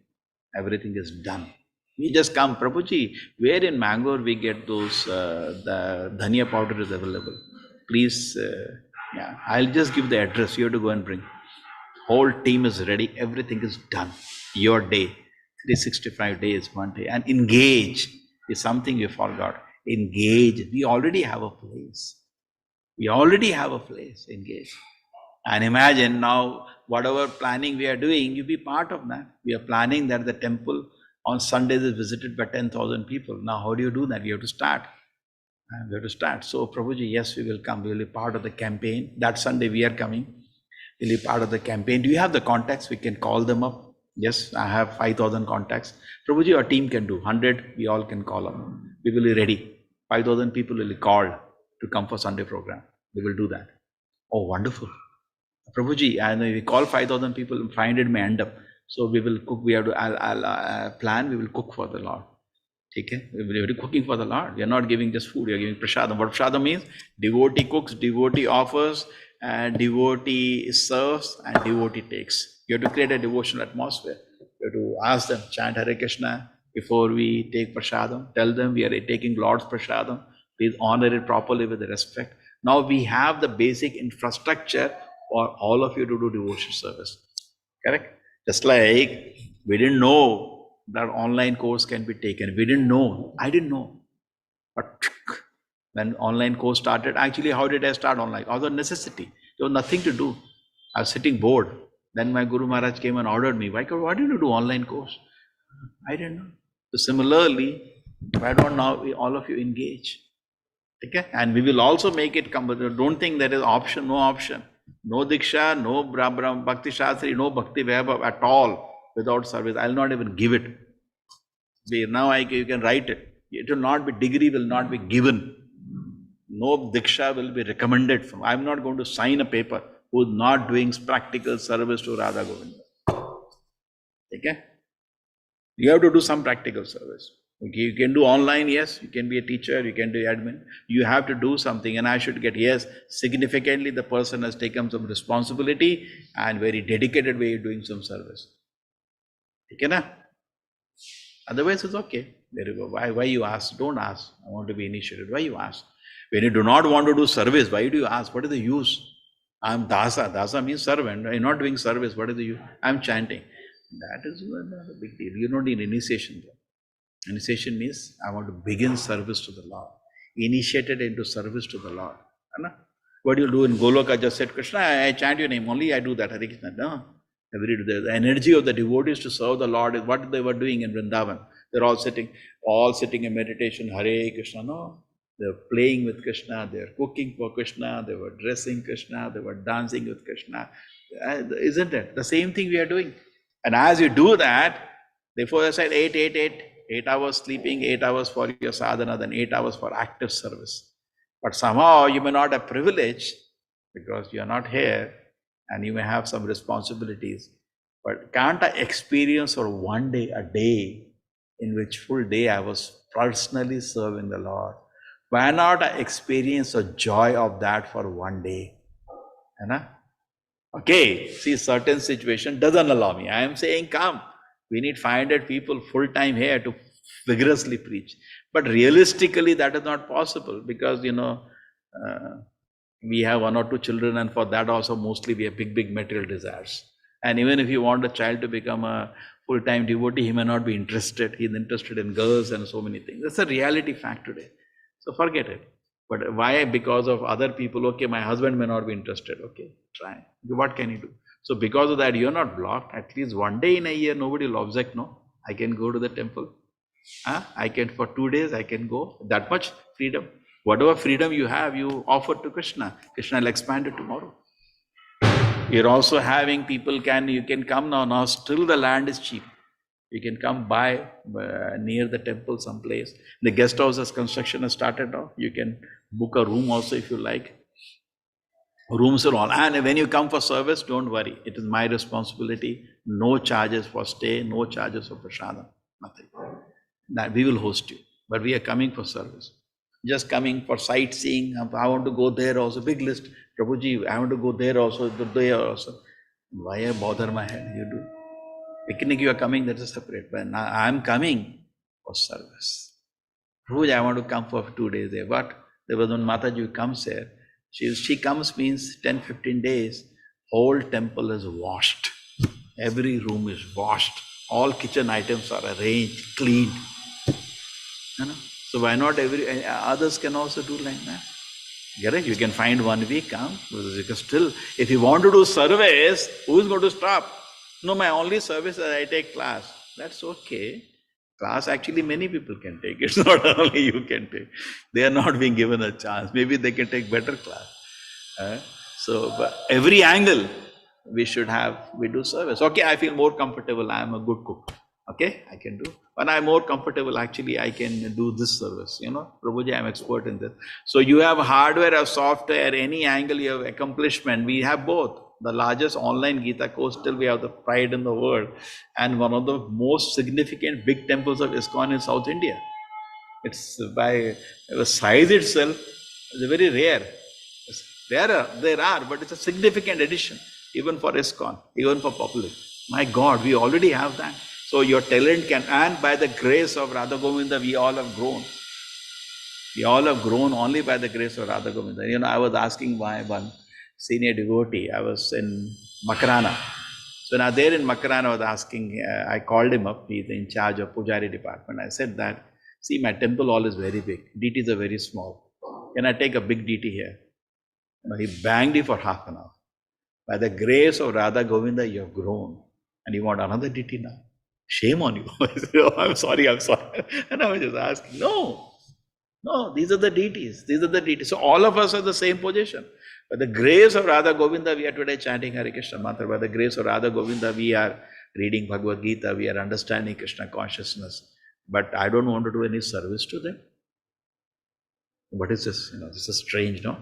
Everything is done. We just come, Prabhuji, where in Mangalore we get those, the dhania powder is available. Please, I'll just give the address. You have to go and bring. Whole team is ready. Everything is done. Your day. 365 days, one day. And engage is something you forgot. Engage. We already have a place. We already have a place. Engage. And imagine now, whatever planning we are doing, you be part of that. We are planning that the temple on Sundays is visited by 10,000 people. Now, how do you do that? We have to start. We have to start. So, Prabhuji, yes, we will come. We will be part of the campaign. That Sunday we are coming. We will be part of the campaign. Do you have the contacts? We can call them up. Yes, I have 5,000 contacts. Prabhuji, our team can do 100. We all can call them. We will be ready. 5,000 people will be called to come for Sunday program. We will do that. Oh, wonderful. Prabhuji, and we call 5,000 people, 500 may end up. So we will cook. We have to plan. We will cook for the Lord. Okay? You're cooking for the Lord. You're not giving just food, you're giving prasadam. What prasadam means? Devotee cooks, devotee offers, and devotee serves, and devotee takes. You have to create a devotional atmosphere. You have to ask them, chant Hare Krishna before we take prasadam. Tell them we are taking Lord's prasadam. Please honor it properly with respect. Now we have the basic infrastructure for all of you to do devotional service. Correct? Just like we didn't know that online course can be taken. We didn't know. I didn't know. But when online course started, actually, how did I start online? Out of necessity. There was nothing to do. I was sitting bored. Then my Guru Maharaj came and ordered me, why did you do online course? I didn't know. So similarly, why don't now all of you engage? Okay? And we will also make it compulsory. Don't think there is option, no option. No Diksha, no Brahma, Bhakti Shastri, no Bhakti Vaibhav at all without service. I'll not even give it. Now you can write it. It will not be, degree will not be given. No Diksha will be recommended from. I'm not going to sign a paper who is not doing practical service to Radha Govinda. Okay? You have to do some practical service. Okay, you can do online, yes, you can be a teacher, you can do admin. You have to do something, and I should get, yes, significantly the person has taken some responsibility and very dedicated way of doing some service. Okay, na? Otherwise it's okay. There you go. Why you ask? Don't ask. I want to be initiated. Why you ask? When you do not want to do service, why do you ask? What is the use? I'm dasa. Dasa means servant. I'm not doing service. What is the use? I'm chanting. That is not a big deal. You don't need initiation there. Initiation means I want to begin service to the Lord. Initiated into service to the Lord. What do you do in Goloka? Just said, Krishna, I chant your name. Only I do that. Hare Krishna. No. The energy of the devotees to serve the Lord is what they were doing in Vrindavan. They're all sitting in meditation. Hare Krishna. No. They're playing with Krishna. They're cooking for Krishna. They were dressing Krishna. They were dancing with Krishna. Isn't it? The same thing we are doing. And as you do that, therefore I said 8 hours sleeping, 8 hours for your sadhana, then 8 hours for active service. But somehow you may not have privilege because you are not here and you may have some responsibilities. But can't I experience for one day, a day in which full day I was personally serving the Lord? Why not I experience the joy of that for one day? Okay, see, certain situation doesn't allow me. I am saying come. We need 500 people full-time here to vigorously preach. But realistically, that is not possible because, we have 1 or 2 children, and for that also mostly we have big material desires. And even if you want a child to become a full-time devotee, he may not be interested. He is interested in girls and so many things. That's a reality fact today. So forget it. But why? Because of other people. Okay, my husband may not be interested. Okay, try. What can you do? So because of that, you're not blocked. At least one day in a year, nobody will object. No, I can go to the temple. I can, for 2 days, I can go. That much freedom. Whatever freedom you have, you offer to Krishna. Krishna will expand it tomorrow. You're also having people you can come now. Now still the land is cheap. You can come buy near the temple someplace. The guest houses construction has started now. You can book a room also if you like. Rooms are all. And when you come for service, don't worry. It is my responsibility. No charges for stay, no charges for prasadam. Nothing. That we will host you. But we are coming for service. Just coming for sightseeing. I want to go there also. Big list. Prabhuji, I want to go there also. There also. Why bother my head? You do. Picnic you are coming, that is separate. But I am coming for service. Prabhuji, I want to come for 2 days there. But there was one Mataji who comes here. She comes means 10-15 days. Whole temple is washed. Every room is washed. All kitchen items are arranged, cleaned. So why not others can also do like that? Get it? You can find 1 week, come. Because still, if you want to do service, who is going to stop? No, my only service is I take class. That's okay. Class actually many people can take. It's not only you can take. They are not being given a chance. Maybe they can take better class. So but every angle we do service. Okay, I feel more comfortable. I am a good cook. Okay, I can do. When I'm more comfortable, actually, I can do this service. Prabhuji, I'm expert in this. So you have hardware or software, any angle you have accomplishment. We have both. The largest online Gita Course, still we have the pride in the world. And one of the most significant big temples of ISKCON in South India. It's by the size itself is very rare. There are, but it's a significant addition, even for ISKCON, even for public. My God, we already have that. So your talent can, and by the grace of Radha Govinda, we all have grown. We all have grown only by the grace of Radha Govinda. You know, I was asking my one senior devotee, I was in Makarana. So now there in Makarana, I was asking, I called him up, he's in charge of Pujari department. I said that, see, my temple hall is very big, DTs are very small. Can I take a big DT here? You know, he banged it for half an hour. By the grace of Radha Govinda, you have grown. And you want another DT now? Shame on you. I said, oh, I'm sorry. And I was just asking, no, these are the deities. So all of us are the same position. By the grace of Radha Govinda, we are today chanting Hare Krishna mantra. By the grace of Radha Govinda, we are reading Bhagavad Gita, we are understanding Krishna consciousness. But I don't want to do any service to them. What is this? You know, this is strange, no?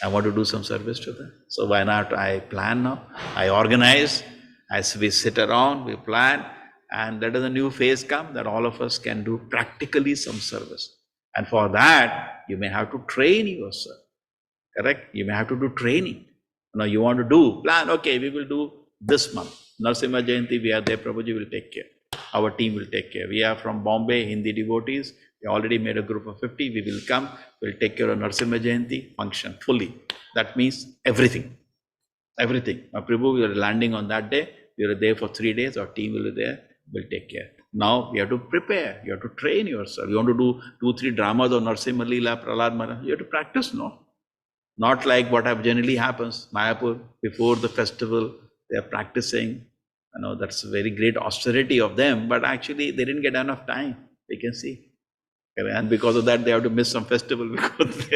I want to do some service to them. So why not? I plan now. I organize. As we sit around, we plan. And let a new phase come that all of us can do practically some service. And for that, you may have to train yourself. Correct? You may have to do training. Now you want to do, plan, okay, we will do this month. Narasimha Jayanti, we are there, Prabhuji will take care. Our team will take care. We are from Bombay, Hindi devotees. We already made a group of 50. We will come. We'll take care of Narasimha Jayanti function fully. That means everything. Everything. Now, Prabhu, we are landing on that day. We are there for 3 days. Our team will be there. We'll take care. Now, you have to prepare. You have to train yourself. You want to do 2-3 dramas on Narasimha Leela, Prahlad Maharaj. You have to practice, no? Not like what generally happens. Mayapur, before the festival, they are practicing. You know, that's a very great austerity of them, but actually they didn't get enough time. We can see. And because of that, they have to miss some festival because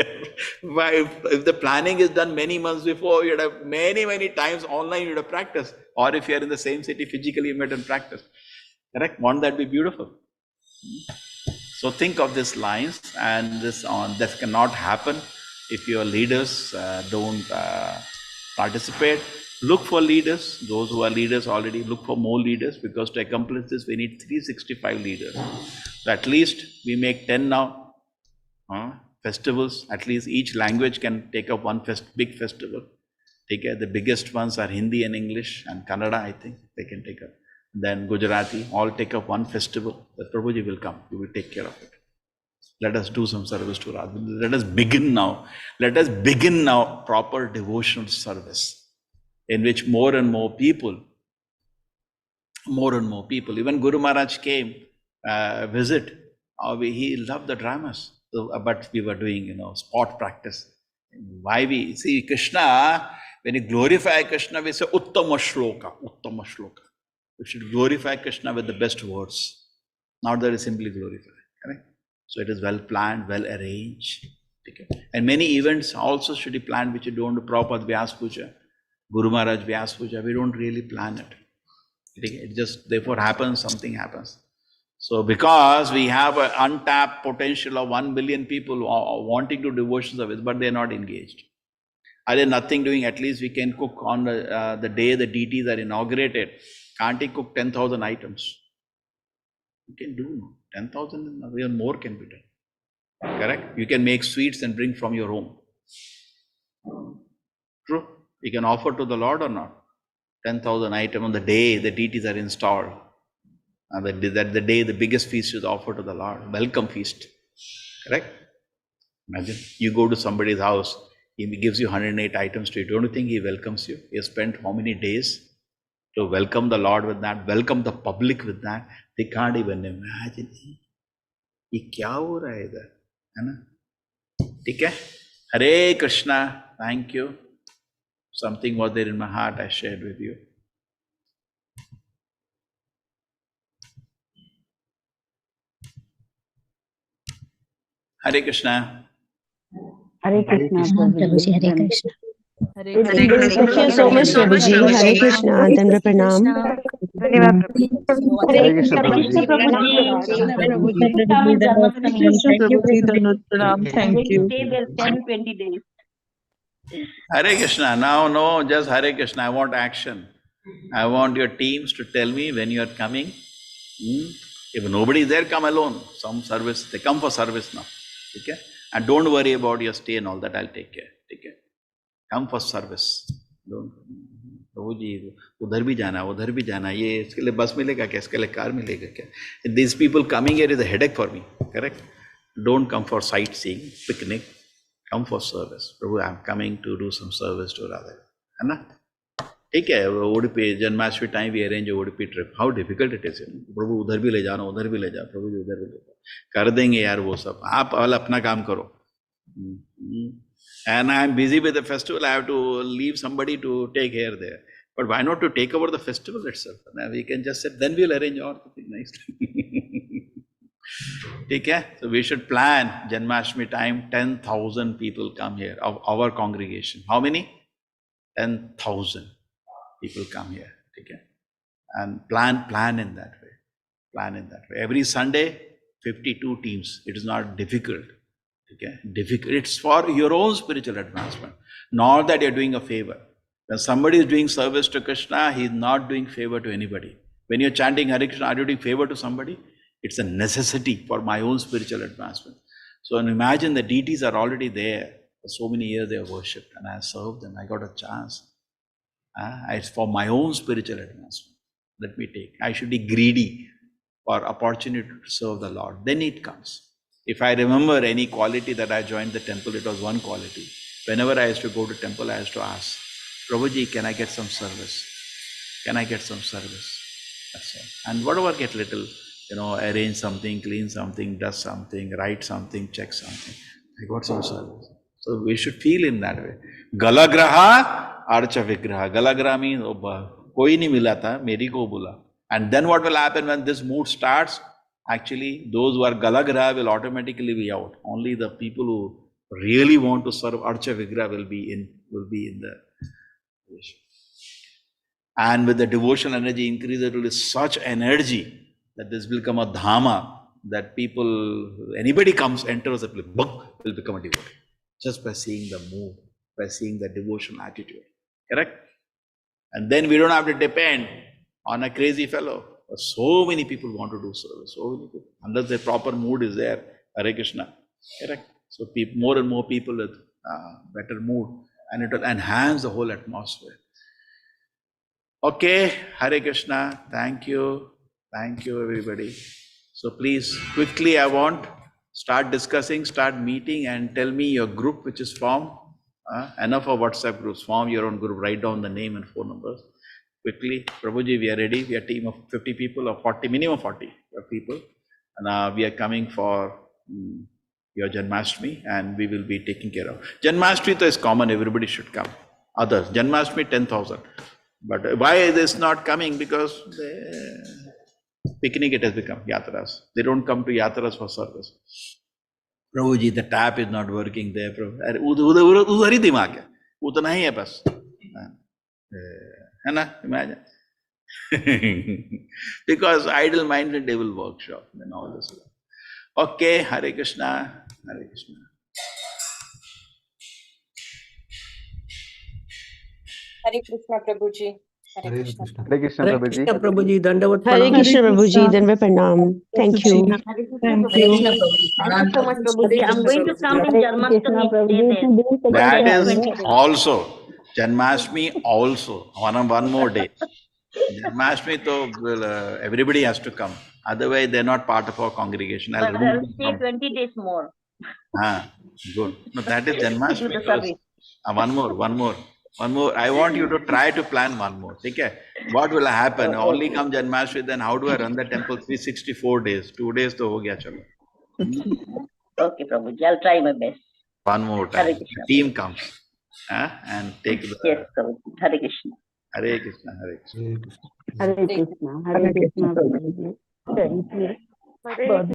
if the planning is done many months before, you'd have many times online you'd have practiced. Or if you're in the same city, physically you met and practice. Correct? Won't that be beautiful? So think of these lines, and that cannot happen if your leaders don't participate. Look for leaders. Those who are leaders already, look for more leaders, because to accomplish this, we need 365 leaders. So at least we make 10 now festivals. At least each language can take up one big festival. The biggest ones are Hindi and English and Kannada, I think they can take up. Then Gujarati, all take up one festival. The Prabhuji will come. He will take care of it. Let us do some service to Radha. Let us begin now. Let us begin now proper devotional service, in which more and more people, even Guru Maharaj came, visit. He loved the dramas, but we were doing, sport practice. Why we see Krishna, when you glorify Krishna, we say Uttama Shloka. We should glorify Krishna with the best words, not that we simply glorify. Correct? So it is well planned, well arranged. Okay. And many events also should be planned, which you don't do. Prabhupada Vyas Puja, Guru Maharaj Vyas Puja, we don't really plan it. It just therefore happens, something happens. So because we have an untapped potential of 1 billion people wanting to devotion service, but they are not engaged. Are there nothing doing? At least we can cook on the day the deities are inaugurated. Can't he cook 10,000 items? You can do 10,000, even more can be done. Correct? You can make sweets and bring from your home. True? You can offer to the Lord or not? 10,000 items on the day the deities are installed. And the day the biggest feast is offered to the Lord. Welcome feast. Correct? Imagine you go to somebody's house, he gives you 108 items to eat. Don't you think he welcomes you? He has spent how many days to welcome the Lord with that, welcome the public with that? They can't even imagine. ये क्या हो रहा है इधर, है ना? ठीक है? Hare Krishna. Thank you. Something was there in my heart, I shared with you. Hare Krishna. Hare Krishna, Prabhuji. Hare Krishna. Hare Thank you so much, Prabhuji. Hare Krishna. Danda Pranam. Hare Krishna, Prabhuji. Thank you. Stay there 10-20 days. Hare Krishna. Now, no, just Hare Krishna. I want action. I want your teams to tell me when you are coming. If nobody is there, come alone. Some service, they come for service now. Okay? And don't worry about your stay and all that, I'll take care. Take care. Come for service. Don't. प्रभु जी उधर भी जाना उधर भी जाना ये इसके लिए बस मिलेगा क्या इसके लिए कार मिलेगा क्या these people coming here is a headache for me correct don't come for sightseeing picnic come for service Prabhu I'm coming to do some service to Radha है ना ठीक है उडुपी जन्माष्टमी टाइम भी arrange Udupi trip how difficult it is प्रभु उधर भी ले जाना उधर भी ले जा प्रभु जी उधर भी ले जा कर देंगे यार वो सब आप अपना काम करो and I am busy with the festival, I have to leave somebody to take care there. But why not to take over the festival itself? And we can just say, then we'll arrange all the things nicely. Okay? So we should plan Janmashtami time, 10,000 people come here of our congregation. How many? 10,000 people come here. Okay? And plan in that way. Plan in that way. Every Sunday, 52 teams. It is not difficult. Okay, difficult. It's for your own spiritual advancement, not that you're doing a favor. When somebody is doing service to Krishna, he is not doing favor to anybody. When you're chanting Hare Krishna, are you doing favor to somebody? It's a necessity for my own spiritual advancement. So imagine the deities are already there. For so many years they have worshipped and I have served them. I got a chance. It's for my own spiritual advancement. Let me take. I should be greedy for opportunity to serve the Lord. Then it comes. If I remember any quality that I joined the temple, it was one quality. Whenever I used to go to temple, I used to ask, Prabhuji, can I get some service? Can I get some service? That's all. And whatever get little, arrange something, clean something, dust something, write something, check something. I got some service. So we should feel in that way. Galagraha, archa vigraha. Galagraha means, koi nahi mila tha, meri ko bula. And then what will happen when this mood starts? Actually, those who are Galagraha will automatically be out. Only the people who really want to serve Archa Vigraha will be in the position. And with the devotional energy increase, it will be such energy that this will become a dhama that people, anybody comes, enters the place, will become a devotee. Just by seeing the mood, by seeing the devotional attitude. Correct? And then we don't have to depend on a crazy fellow. So many people want to do service, so many people. Unless the proper mood is there, Hare Krishna, correct? So more and more people with better mood, and it will enhance the whole atmosphere. Okay, Hare Krishna, thank you everybody. So please, quickly I want, start discussing, start meeting and tell me your group which is formed. Enough of WhatsApp groups, form your own group, write down the name and phone numbers. Quickly, Prabhuji, we are ready. We are a team of 50 people or 40, minimum 40 people. And we are coming for your Janmashtami and we will be taking care of. Janmashtami is common, everybody should come. Others, Janmashtami 10,000. But why is this not coming? Because picnic it has become, yatras. They don't come to yatras for service. Prabhuji, the tap is not working there. Udhar hi dimag hai. Utna hi hai bas. Imagine. Because idle minded they will workshop and all this. Okay, Hare Krishna, Hare Krishna. Hare Krishna Prabhuji. Hare Krishna. Hare Krishna Hare Prabhuji. Krishna Prabhuji, Dandavat Hare Pranam. Krishna Prabhuji, Dandavat Pranam. Thank you. Thank Hare you. Krishna Prabhuji. Thank you so much, Prabhuji. I'm going to come in Hare Krishna Janmashtami Prabhuji, day there. That is 20 days. also Janmashtami also one more day. Janmashtami to everybody has to come. Otherwise they're not part of our congregation. But I'll stay 20 days more. Good. No, that is Do the Janmashtami. service. One more. I want you to try to plan one more. Okay? What will happen? Only come Janmashtami, then how do I run the temple 364 days? 2 days to ho gaya chalo. Okay, Prabhuji. I'll try my best. One more Hare time. Krishna. The team comes and take the. Yes, Prabhuji. Hare Krishna. Hare Krishna, Hare Krishna. Hare Krishna. Hare Krishna. Prabhuji. Thank you.